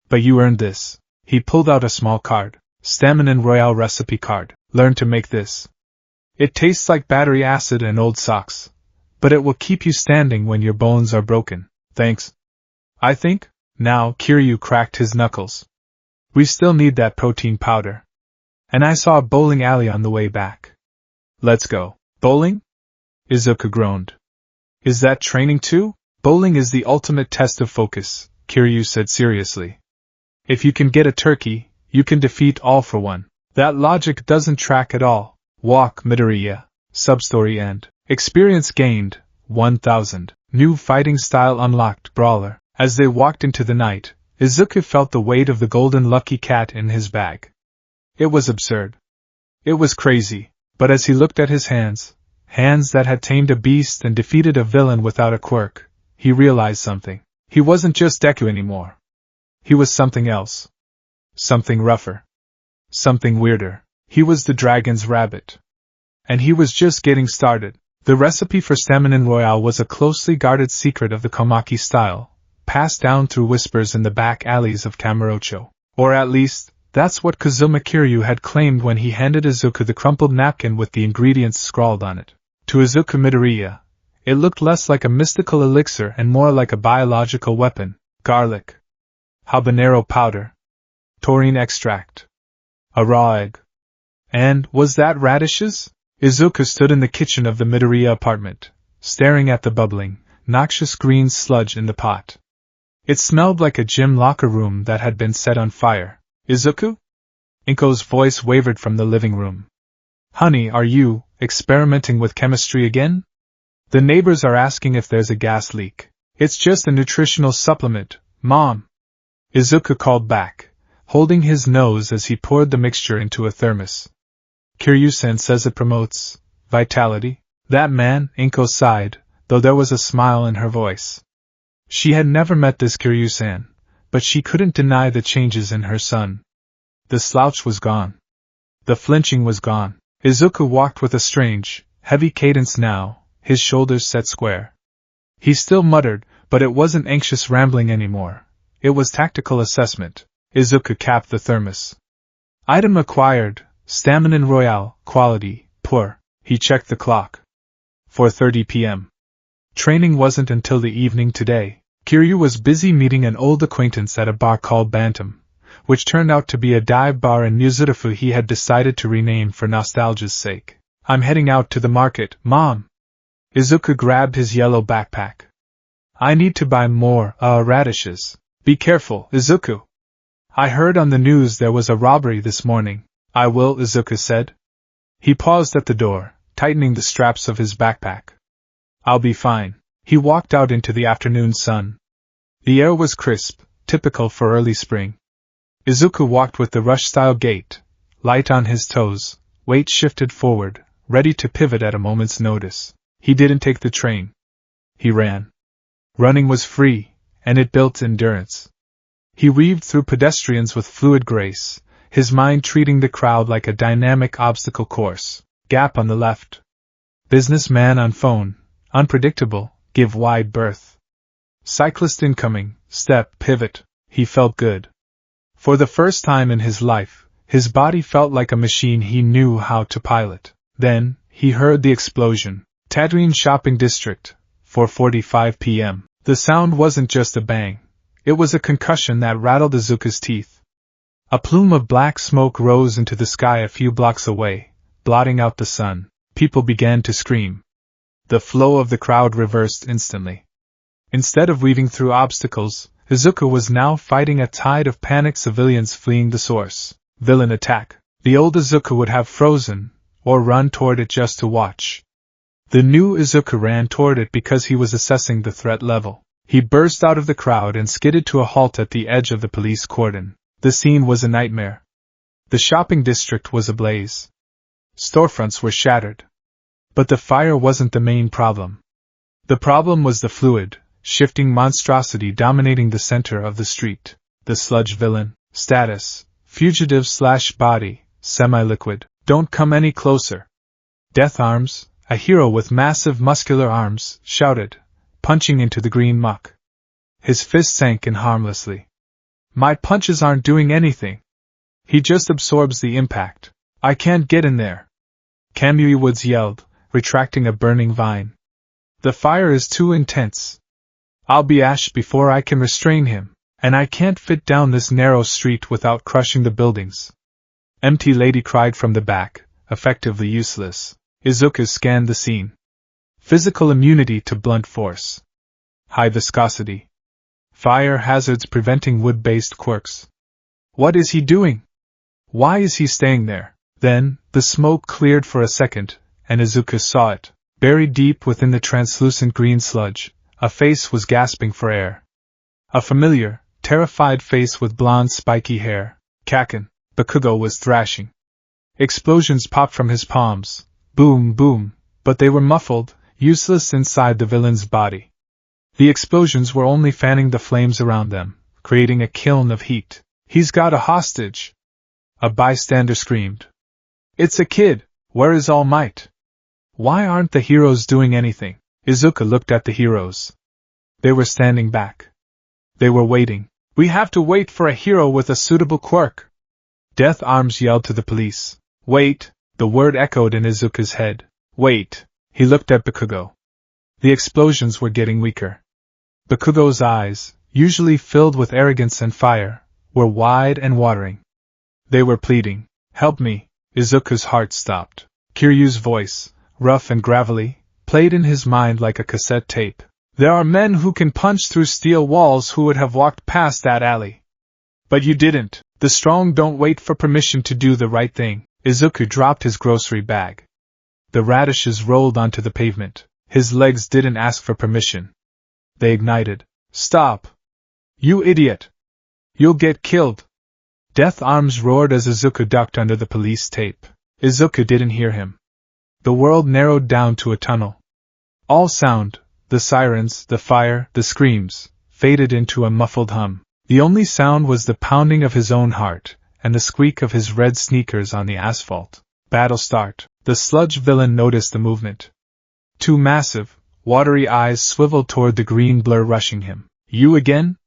But you earned this. He pulled out a small card. Stamina Royale recipe card. Learn to make this. It tastes like battery acid and old socks, but it will keep you standing when your bones are broken. Thanks. I think. Now, Kiryu cracked his knuckles. We still need that protein powder. And I saw a bowling alley on the way back. Let's go. Bowling? Izuku groaned. Is that training too? Bowling is the ultimate test of focus, Kiryu said seriously. If you can get a turkey, you can defeat all for one. That logic doesn't track at all. Walk, Midoriya. Substory end. Experience gained, 1000. New fighting style unlocked, brawler. As they walked into the night, Izuku felt the weight of the golden lucky cat in his bag. It was absurd. It was crazy, but as he looked at his hands that had tamed a beast and defeated a villain without a quirk, he realized something. He wasn't just Deku anymore. He was something else. Something rougher. Something weirder. He was the dragon's rabbit. And he was just getting started. The recipe for Stamina Royale was a closely guarded secret of the Komaki style, passed down through whispers in the back alleys of Kamurocho. Or at least, that's what Kazuma Kiryu had claimed when he handed Izuku the crumpled napkin with the ingredients scrawled on it. To Izuku Midoriya, it looked less like a mystical elixir and more like a biological weapon. Garlic. Habanero powder. Taurine extract. A raw egg. And, was that radishes? Izuku stood in the kitchen of the Midoriya apartment, staring at the bubbling, noxious green sludge in the pot. It smelled like a gym locker room that had been set on fire. Izuku? Inko's voice wavered from the living room. Honey, are you experimenting with chemistry again? The neighbors are asking if there's a gas leak. It's just a nutritional supplement, Mom. Izuku called back, holding his nose as he poured the mixture into a thermos. Kiryu-san says it promotes vitality. That man, Inko sighed, though there was a smile in her voice. She had never met this Kiryu-san, but she couldn't deny the changes in her son. The slouch was gone. The flinching was gone. Izuku walked with a strange, heavy cadence now, his shoulders set square. He still muttered, but it wasn't anxious rambling anymore. It was tactical assessment. Izuku capped the thermos. Item acquired, Stamina Royale, quality, poor. He checked the clock. 4:30 p.m. Training wasn't until the evening today. Kiryu was busy meeting an old acquaintance at a bar called Bantam, which turned out to be a dive bar in Muzurifu he had decided to rename for nostalgia's sake. I'm heading out to the market, Mom. Izuku grabbed his yellow backpack. I need to buy more, radishes. Be careful, Izuku. I heard on the news there was a robbery this morning. I will, Izuku said. He paused at the door, tightening the straps of his backpack. I'll be fine. He walked out into the afternoon sun. The air was crisp, typical for early spring. Izuku walked with the rush-style gait, light on his toes, weight shifted forward, ready to pivot at a moment's notice. He didn't take the train. He ran. Running was free, and it built endurance. He weaved through pedestrians with fluid grace, his mind treating the crowd like a dynamic obstacle course. Gap on the left. Businessman on phone, unpredictable, give wide berth. Cyclist incoming, step, pivot. He felt good. For the first time in his life, his body felt like a machine he knew how to pilot. Then, he heard the explosion. Tatooine Shopping District, 4:45 p.m. The sound wasn't just a bang. It was a concussion that rattled Izuku's teeth. A plume of black smoke rose into the sky a few blocks away, blotting out the sun. People began to scream. The flow of the crowd reversed instantly. Instead of weaving through obstacles, Izuku was now fighting a tide of panicked civilians fleeing the source. Villain attack. The old Izuku would have frozen, or run toward it just to watch. The new Izuku ran toward it because he was assessing the threat level. He burst out of the crowd and skidded to a halt at the edge of the police cordon. The scene was a nightmare. The shopping district was ablaze. Storefronts were shattered. But the fire wasn't the main problem. The problem was the fluid, shifting monstrosity dominating the center of the street. The sludge villain. Status: fugitive/body, semi-liquid. Don't come any closer. Death Arms, a hero with massive muscular arms, shouted, punching into the green muck. His fist sank in harmlessly. My punches aren't doing anything. He just absorbs the impact. I can't get in there. Kamui Woods yelled, retracting a burning vine. The fire is too intense. I'll be ash before I can restrain him, and I can't fit down this narrow street without crushing the buildings. Empty Lady cried from the back, effectively useless. Izuku scanned the scene. Physical immunity to blunt force. High viscosity. Fire hazards preventing wood-based quirks. What is he doing? Why is he staying there? Then, the smoke cleared for a second, and Izuku saw it. Buried deep within the translucent green sludge, a face was gasping for air. A familiar, terrified face with blonde spiky hair. Kaken. Bakugo was thrashing. Explosions popped from his palms. Boom, boom, but they were muffled, useless inside the villain's body. The explosions were only fanning the flames around them, creating a kiln of heat. He's got a hostage! A bystander screamed. It's a kid! Where is All Might? Why aren't the heroes doing anything? Izuku looked at the heroes. They were standing back. They were waiting. We have to wait for a hero with a suitable quirk. Death Arms yelled to the police. Wait! The word echoed in Izuku's head. Wait! He looked at Bakugo. The explosions were getting weaker. Bakugo's eyes, usually filled with arrogance and fire, were wide and watering. They were pleading. Help me! Izuku's heart stopped. Kiryu's voice, rough and gravelly, played in his mind like a cassette tape. There are men who can punch through steel walls who would have walked past that alley. But you didn't. The strong don't wait for permission to do the right thing. Izuku dropped his grocery bag. The radishes rolled onto the pavement. His legs didn't ask for permission. They ignited. Stop! You idiot! You'll get killed! Death Arms roared as Izuku ducked under the police tape. Izuku didn't hear him. The world narrowed down to a tunnel. All sound, the sirens, the fire, the screams, faded into a muffled hum. The only sound was the pounding of his own heart, and the squeak of his red sneakers on the asphalt. Battle start. The sludge villain noticed the movement. Two massive, watery eyes swiveled toward the green blur rushing him. You again?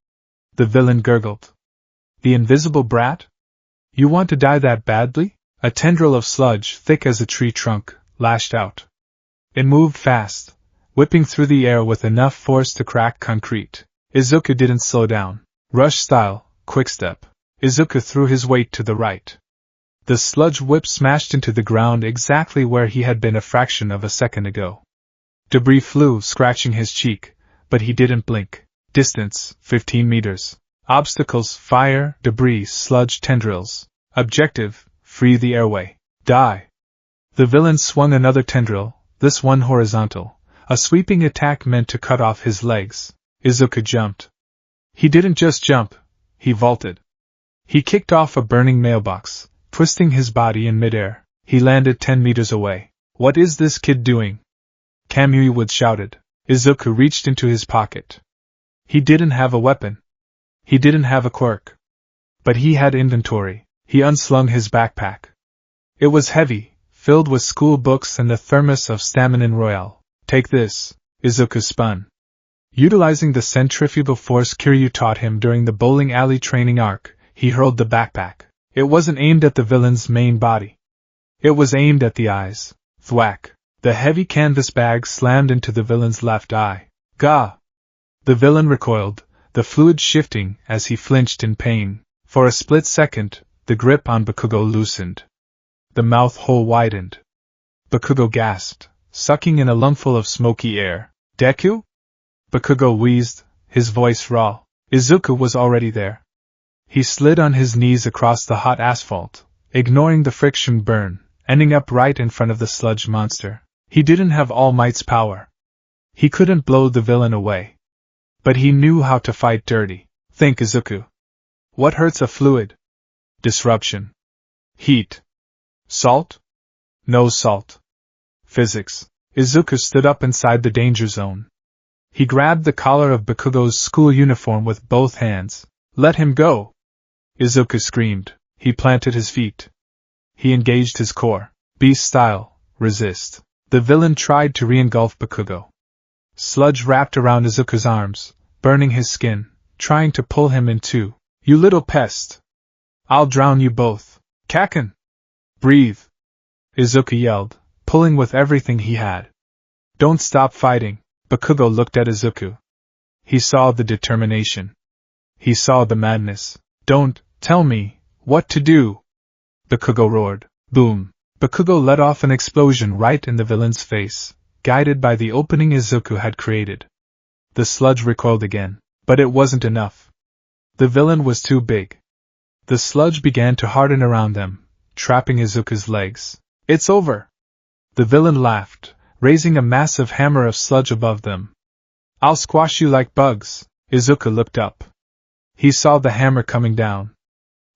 The villain gurgled. The invisible brat? You want to die that badly? A tendril of sludge, thick as a tree trunk, lashed out. It moved fast, whipping through the air with enough force to crack concrete. Izuku didn't slow down. Rush style, quick step. Izuku threw his weight to the right. The sludge whip smashed into the ground exactly where he had been a fraction of a second ago. Debris flew, scratching his cheek, but he didn't blink. Distance, 15 meters. Obstacles, fire, debris, sludge tendrils. Objective, free the airway. Die. The villain swung another tendril, this one horizontal, a sweeping attack meant to cut off his legs. Izuku jumped. He didn't just jump, he vaulted. He kicked off a burning mailbox, twisting his body in midair. He landed 10 meters away. What is this kid doing? Kamui shouted. Izuku reached into his pocket. He didn't have a weapon. He didn't have a quirk. But he had inventory. He unslung his backpack. It was heavy, filled with school books and the thermos of Stamina Royale. Take this, Izuku spun. Utilizing the centrifugal force Kiryu taught him during the bowling alley training arc, he hurled the backpack. It wasn't aimed at the villain's main body. It was aimed at the eyes. Thwack! The heavy canvas bag slammed into the villain's left eye. Gah! The villain recoiled, the fluid shifting as he flinched in pain. For a split second, the grip on Bakugo loosened. The mouth hole widened. Bakugo gasped, sucking in a lungful of smoky air. Deku? Bakugo wheezed, his voice raw. Izuku was already there. He slid on his knees across the hot asphalt, ignoring the friction burn, ending up right in front of the sludge monster. He didn't have All Might's power. He couldn't blow the villain away. But he knew how to fight dirty. Think, Izuku. What hurts a fluid? Disruption. Heat. Salt? No salt. Physics. Izuku stood up inside the danger zone. He grabbed the collar of Bakugo's school uniform with both hands. Let him go! Izuku screamed. He planted his feet. He engaged his core. Beast style, resist. The villain tried to re-engulf Bakugo. Sludge wrapped around Izuku's arms, burning his skin, trying to pull him in two. You little pest! I'll drown you both. Kaken! Breathe! Izuku yelled, pulling with everything he had. Don't stop fighting. Bakugo looked at Izuku. He saw the determination. He saw the madness. Don't tell me what to do! Bakugo roared. Boom! Bakugo let off an explosion right in the villain's face, guided by the opening Izuku had created. The sludge recoiled again, but it wasn't enough. The villain was too big. The sludge began to harden around them, trapping Izuku's legs. It's over! The villain laughed, raising a massive hammer of sludge above them. I'll squash you like bugs. Izuku looked up. He saw the hammer coming down.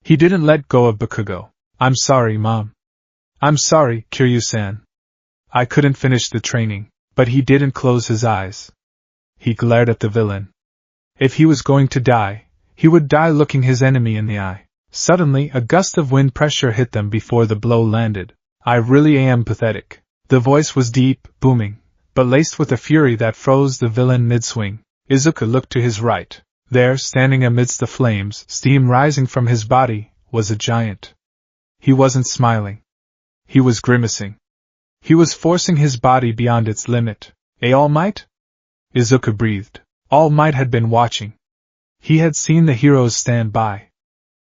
He didn't let go of Bakugo. I'm sorry, Mom. I'm sorry, Kiryu-san. I couldn't finish the training, but he didn't close his eyes. He glared at the villain. If he was going to die, he would die looking his enemy in the eye. Suddenly, a gust of wind pressure hit them before the blow landed. I really am pathetic. The voice was deep, booming, but laced with a fury that froze the villain mid-swing. Izuku looked to his right. There, standing amidst the flames, steam rising from his body, was a giant. He wasn't smiling. He was grimacing. He was forcing his body beyond its limit. All Might? Izuku breathed. All Might had been watching. He had seen the heroes stand by.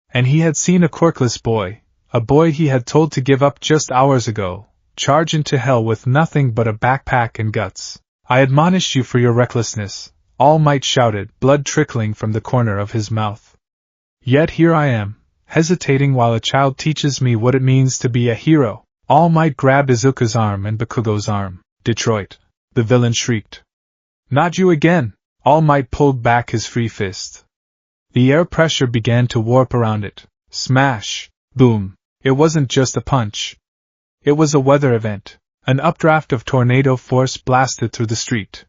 And he had seen a quirkless boy, a boy he had told to give up just hours ago, charge into hell with nothing but a backpack and guts. I admonish you for your recklessness, All Might shouted, blood trickling from the corner of his mouth. Yet here I am, hesitating while a child teaches me what it means to be a hero. All Might grabbed Izuku's arm and Bakugo's arm. Detroit! The villain shrieked. Not you again! All Might pulled back his free fist. The air pressure began to warp around it. Smash! Boom! It wasn't just a punch. It was a weather event. An updraft of tornado force blasted through the street.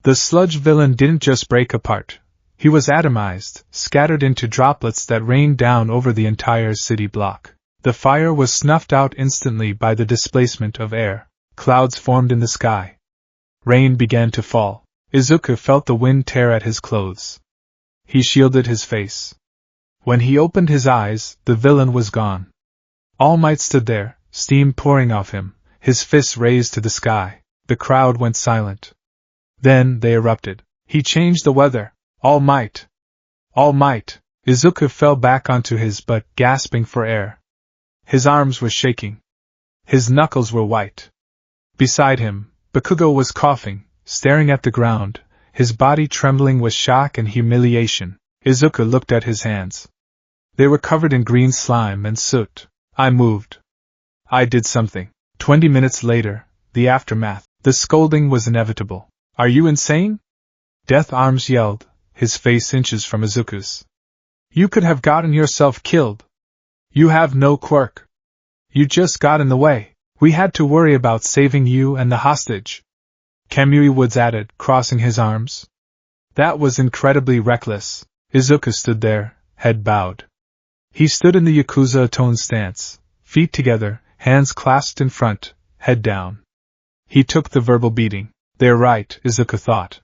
The sludge villain didn't just break apart. He was atomized, scattered into droplets that rained down over the entire city block. The fire was snuffed out instantly by the displacement of air. Clouds formed in the sky. Rain began to fall. Izuku felt the wind tear at his clothes. He shielded his face. When he opened his eyes, the villain was gone. All Might stood there, steam pouring off him, his fists raised to the sky. The crowd went silent. Then they erupted. He changed the weather. All Might! All Might! Izuku fell back onto his butt, gasping for air. His arms were shaking. His knuckles were white. Beside him, Bakugo was coughing, staring at the ground, his body trembling with shock and humiliation. Izuku looked at his hands. They were covered in green slime and soot. I moved. I did something. 20 minutes later, the aftermath. The scolding was inevitable. Are you insane? Death Arms yelled, his face inches from Izuku's. You could have gotten yourself killed. You have no quirk. You just got in the way. We had to worry about saving you and the hostage. Kamui Woods added, crossing his arms. That was incredibly reckless. Izuku stood there, head bowed. He stood in the Yakuza atone stance, feet together, hands clasped in front, head down. He took the verbal beating. They're right, Izuku thought.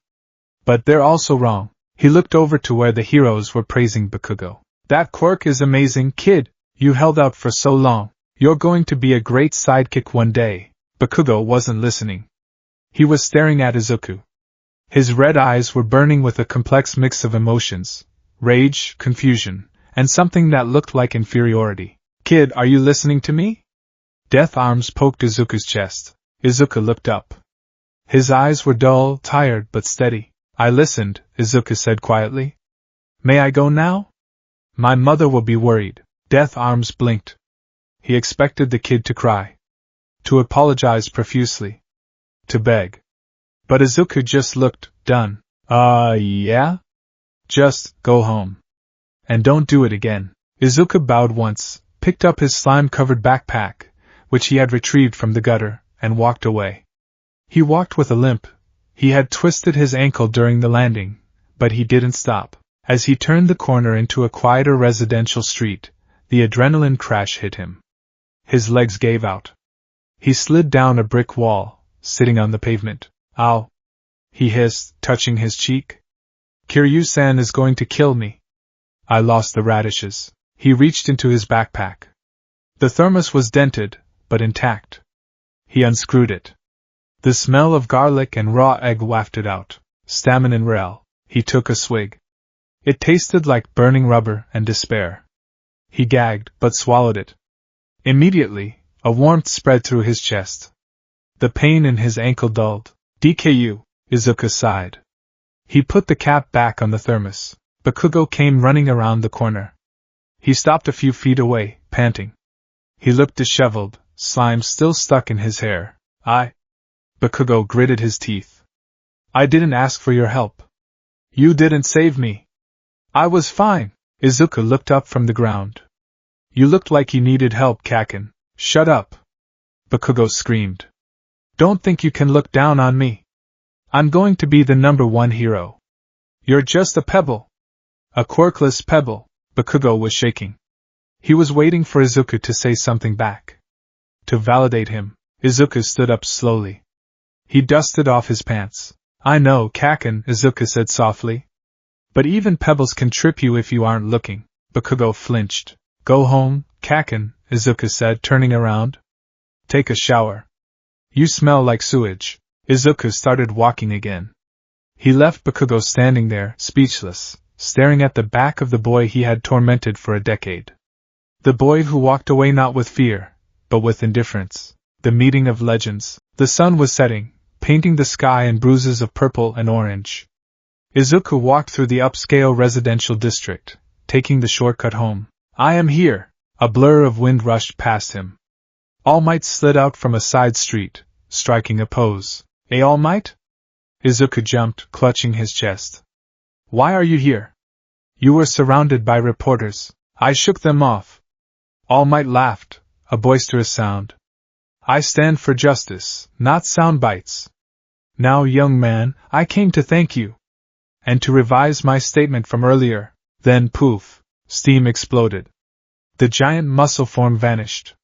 But they're also wrong. He looked over to where the heroes were praising Bakugo. That quirk is amazing, kid. You held out for so long. You're going to be a great sidekick one day. Bakugo wasn't listening. He was staring at Izuku. His red eyes were burning with a complex mix of emotions, rage, confusion, and something that looked like inferiority. Kid, are you listening to me? Death Arms poked Izuku's chest. Izuku looked up. His eyes were dull, tired, but steady. I listened, Izuku said quietly. May I go now? My mother will be worried. Death Arms blinked. He expected the kid to cry. To apologize profusely. To beg. But Izuku just looked, done. Yeah? Just go home. And don't do it again. Izuku bowed once, picked up his slime-covered backpack, which he had retrieved from the gutter, and walked away. He walked with a limp. He had twisted his ankle during the landing, but he didn't stop. As he turned the corner into a quieter residential street, the adrenaline crash hit him. His legs gave out. He slid down a brick wall, sitting on the pavement. Ow! He hissed, touching his cheek. Kiryu-san is going to kill me. I lost the radishes. He reached into his backpack. The thermos was dented, but intact. He unscrewed it. The smell of garlic and raw egg wafted out. Stamina rel. He took a swig. It tasted like burning rubber and despair. He gagged, but swallowed it. Immediately, a warmth spread through his chest. The pain in his ankle dulled. DKU, Izuku sighed. He put the cap back on the thermos. Bakugo came running around the corner. He stopped a few feet away, panting. He looked disheveled, slime still stuck in his hair. Bakugo gritted his teeth. I didn't ask for your help. You didn't save me. I was fine. Izuku looked up from the ground. You looked like you needed help, Kaken. Shut up. Bakugo screamed. Don't think you can look down on me. I'm going to be the #1 hero. You're just a pebble. A quirkless pebble. Bakugo was shaking. He was waiting for Izuku to say something back. To validate him, Izuku stood up slowly. He dusted off his pants. I know, Kaken, Izuku said softly. But even pebbles can trip you if you aren't looking. Bakugo flinched. Go home, Kaken, Izuku said, turning around. Take a shower. You smell like sewage. Izuku started walking again. He left Bakugo standing there, speechless, staring at the back of the boy he had tormented for a decade. The boy who walked away not with fear, but with indifference. The meeting of legends. The sun was setting, painting the sky in bruises of purple and orange. Izuku walked through the upscale residential district, taking the shortcut home. I am here! A blur of wind rushed past him. All Might slid out from a side street, striking a pose. All Might? Izuku jumped, clutching his chest. Why are you here? You were surrounded by reporters. I shook them off. All Might laughed, a boisterous sound. I stand for justice, not sound bites. Now, young man, I came to thank you. And to revise my statement from earlier. Then poof, steam exploded. The giant muscle form vanished.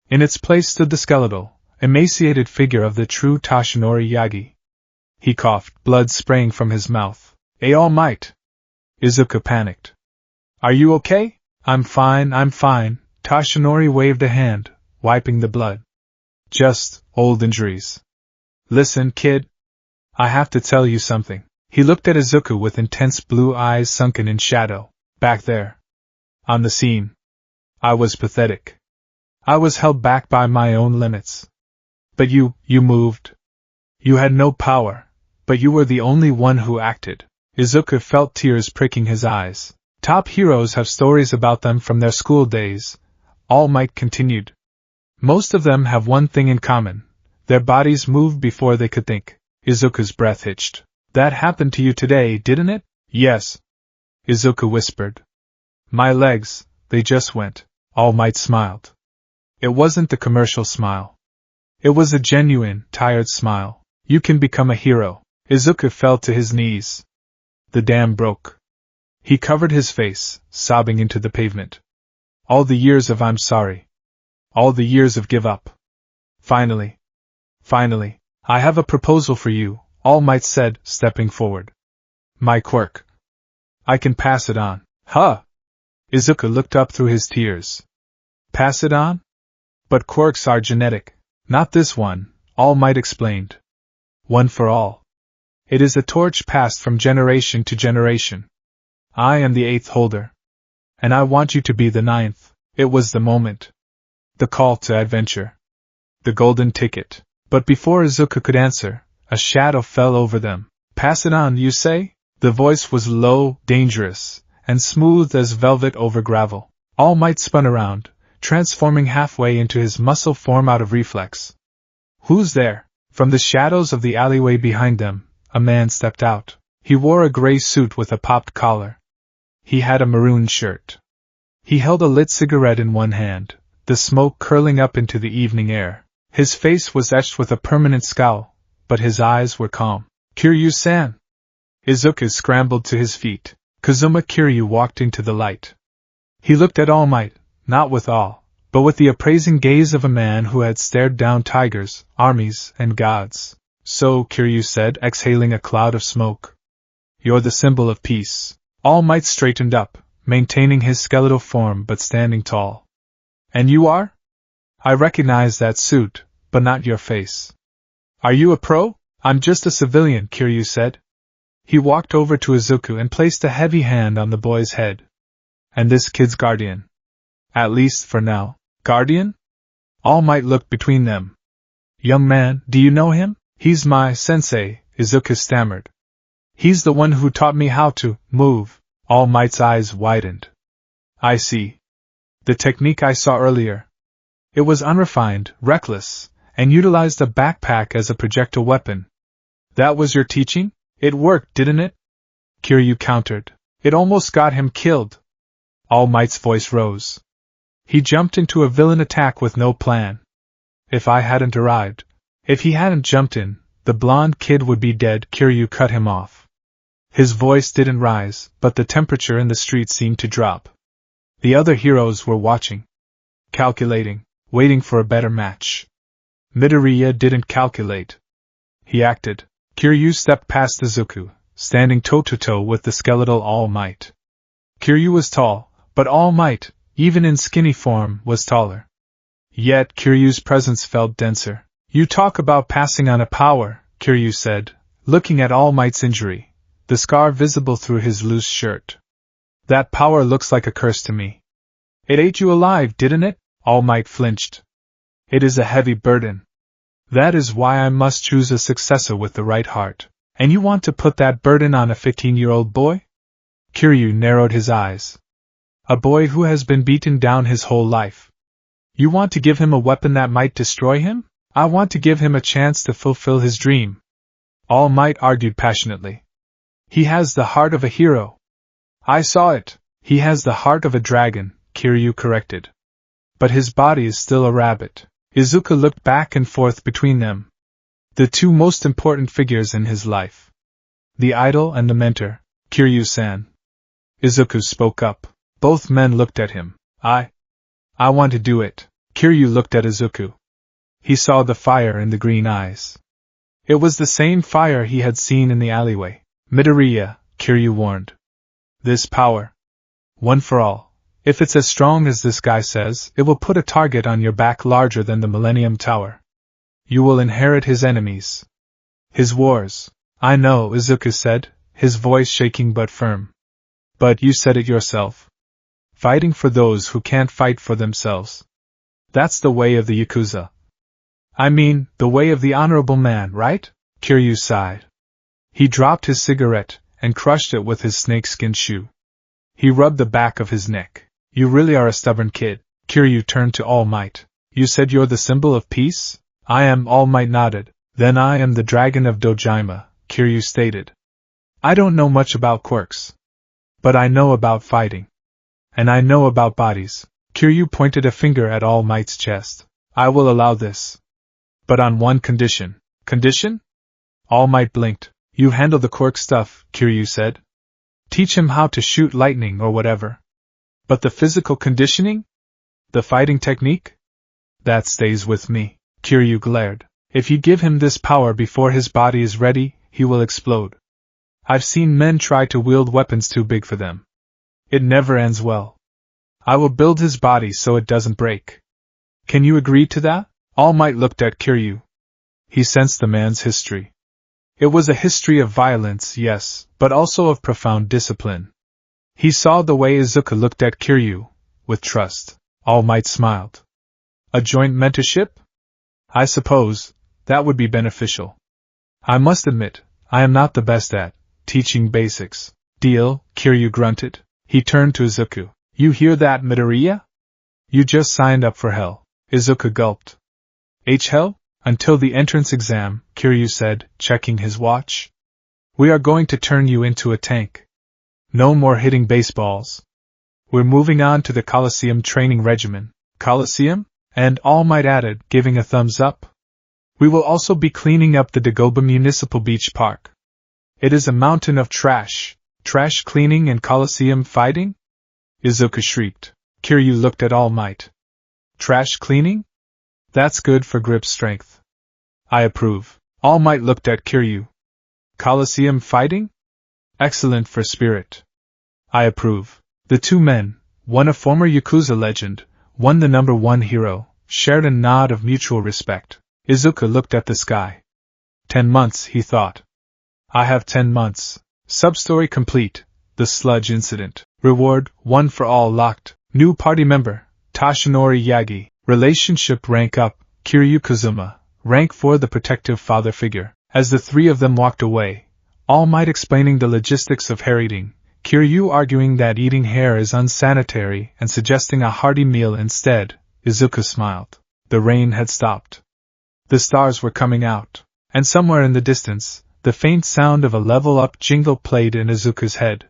In its place stood the skeletal, emaciated figure of the true Toshinori Yagi. He coughed, blood spraying from his mouth. All Might! Izuku panicked. Are you okay? I'm fine. Toshinori waved a hand, wiping the blood. Just old injuries. Listen, kid. I have to tell you something. He looked at Izuku with intense blue eyes sunken in shadow. Back there. On the scene. I was pathetic. I was held back by my own limits. But you moved. You had no power, but you were the only one who acted. Izuku felt tears pricking his eyes. Top heroes have stories about them from their school days, All Might continued. Most of them have one thing in common. Their bodies moved before they could think. Izuku's breath hitched. That happened to you today, didn't it? Yes. Izuku whispered. My legs, they just went. All Might smiled. It wasn't the commercial smile. It was a genuine, tired smile. You can become a hero. Izuku fell to his knees. The dam broke. He covered his face, sobbing into the pavement. All the years of I'm sorry. All the years of give up. Finally, I have a proposal for you, All Might said, stepping forward. My quirk. I can pass it on. Huh? Izuku looked up through his tears. Pass it on? But quirks are genetic. Not this one, All Might explained. One for all. It is a torch passed from generation to generation. I am the 8th holder. And I want you to be the 9th. It was the moment. The call to adventure. The golden ticket. But before Izuku could answer, a shadow fell over them. Pass it on, you say? The voice was low, dangerous, and smooth as velvet over gravel. All Might spun around, transforming halfway into his muscle form out of reflex. Who's there? From the shadows of the alleyway behind them, a man stepped out. He wore a gray suit with a popped collar. He had a maroon shirt. He held a lit cigarette in one hand, the smoke curling up into the evening air. His face was etched with a permanent scowl, but his eyes were calm. Kiryu-san! Izuku scrambled to his feet. Kazuma Kiryu walked into the light. He looked at All Might, not with awe, but with the appraising gaze of a man who had stared down tigers, armies, and gods. So, Kiryu said, exhaling a cloud of smoke. You're the symbol of peace. All Might straightened up, maintaining his skeletal form but standing tall. And you are? I recognize that suit, but not your face. Are you a pro? I'm just a civilian, Kiryu said. He walked over to Izuku and placed a heavy hand on the boy's head. And this kid's guardian. At least for now. Guardian? All Might looked between them. Young man, do you know him? He's my sensei, Izuku stammered. He's the one who taught me how to move. All Might's eyes widened. I see. The technique I saw earlier. It was unrefined, reckless, and utilized a backpack as a projectile weapon. That was your teaching? It worked, didn't it? Kiryu countered. It almost got him killed. All Might's voice rose. He jumped into a villain attack with no plan. If I hadn't arrived, if he hadn't jumped in, the blonde kid would be dead. Kiryu cut him off. His voice didn't rise, but the temperature in the street seemed to drop. The other heroes were watching. Calculating. Waiting for a better match. Midoriya didn't calculate. He acted. Kiryu stepped past Izuku, standing toe-to-toe with the skeletal All Might. Kiryu was tall, but All Might, even in skinny form, was taller. Yet Kiryu's presence felt denser. You talk about passing on a power, Kiryu said, looking at All Might's injury, the scar visible through his loose shirt. That power looks like a curse to me. It ate you alive, didn't it? All Might flinched. It is a heavy burden. That is why I must choose a successor with the right heart. And you want to put that burden on a 15-year-old boy? Kiryu narrowed his eyes. A boy who has been beaten down his whole life. You want to give him a weapon that might destroy him? I want to give him a chance to fulfill his dream. All Might argued passionately. He has the heart of a hero. I saw it. He has the heart of a dragon, Kiryu corrected. But his body is still a rabbit. Izuku looked back and forth between them. The two most important figures in his life. The idol and the mentor, Kiryu-san. Izuku spoke up. Both men looked at him. I want to do it. Kiryu looked at Izuku. He saw the fire in the green eyes. It was the same fire he had seen in the alleyway. Midoriya, Kiryu warned. This power. One for all. If it's as strong as this guy says, it will put a target on your back larger than the Millennium Tower. You will inherit his enemies. His wars. I know, Izuku said, his voice shaking but firm. But you said it yourself. Fighting for those who can't fight for themselves. That's the way of the Yakuza. I mean, the way of the honorable man, right? Kiryu sighed. He dropped his cigarette and crushed it with his snakeskin shoe. He rubbed the back of his neck. You really are a stubborn kid. Kiryu turned to All Might. You said you're the symbol of peace? I am. All Might nodded. Then I am the dragon of Dojima, Kiryu stated. I don't know much about quirks. But I know about fighting. And I know about bodies. Kiryu pointed a finger at All Might's chest. I will allow this. But on one condition. Condition? All Might blinked. You handle the quirk stuff, Kiryu said. Teach him how to shoot lightning or whatever. But the physical conditioning? The fighting technique? That stays with me. Kiryu glared. If you give him this power before his body is ready, he will explode. I've seen men try to wield weapons too big for them. It never ends well. I will build his body so it doesn't break. Can you agree to that? All Might looked at Kiryu. He sensed the man's history. It was a history of violence, yes, but also of profound discipline. He saw the way Izuku looked at Kiryu, with trust. All Might smiled. A joint mentorship? I suppose that would be beneficial. I must admit, I am not the best at teaching basics. Deal, Kiryu grunted. He turned to Izuku. You hear that, Midoriya? You just signed up for hell. Izuku gulped. Hell? Until the entrance exam, Kiryu said, checking his watch. We are going to turn you into a tank. No more hitting baseballs. We're moving on to the Coliseum training regimen. Coliseum? And All Might added, giving a thumbs up. We will also be cleaning up the Dagoba Municipal Beach Park. It is a mountain of trash. Trash cleaning and Coliseum fighting? Izuku shrieked. Kiryu looked at All Might. Trash cleaning? That's good for grip strength. I approve. All Might looked at Kiryu. Coliseum fighting? Excellent for spirit. I approve. The two men, one a former Yakuza legend, one the #1 hero, shared a nod of mutual respect. Izuku looked at the sky. 10 months, he thought. I have 10 months. Substory complete. The sludge incident. Reward, 1 for all locked. New party member, Tashinori Yagi. Relationship rank up, Kiryu Kazuma. Rank 4 the protective father figure. As the three of them walked away, All Might explaining the logistics of hair eating, Kiryu arguing that eating hair is unsanitary and suggesting a hearty meal instead, Izuku smiled. The rain had stopped. The stars were coming out, and somewhere in the distance, the faint sound of a level-up jingle played in Izuku's head.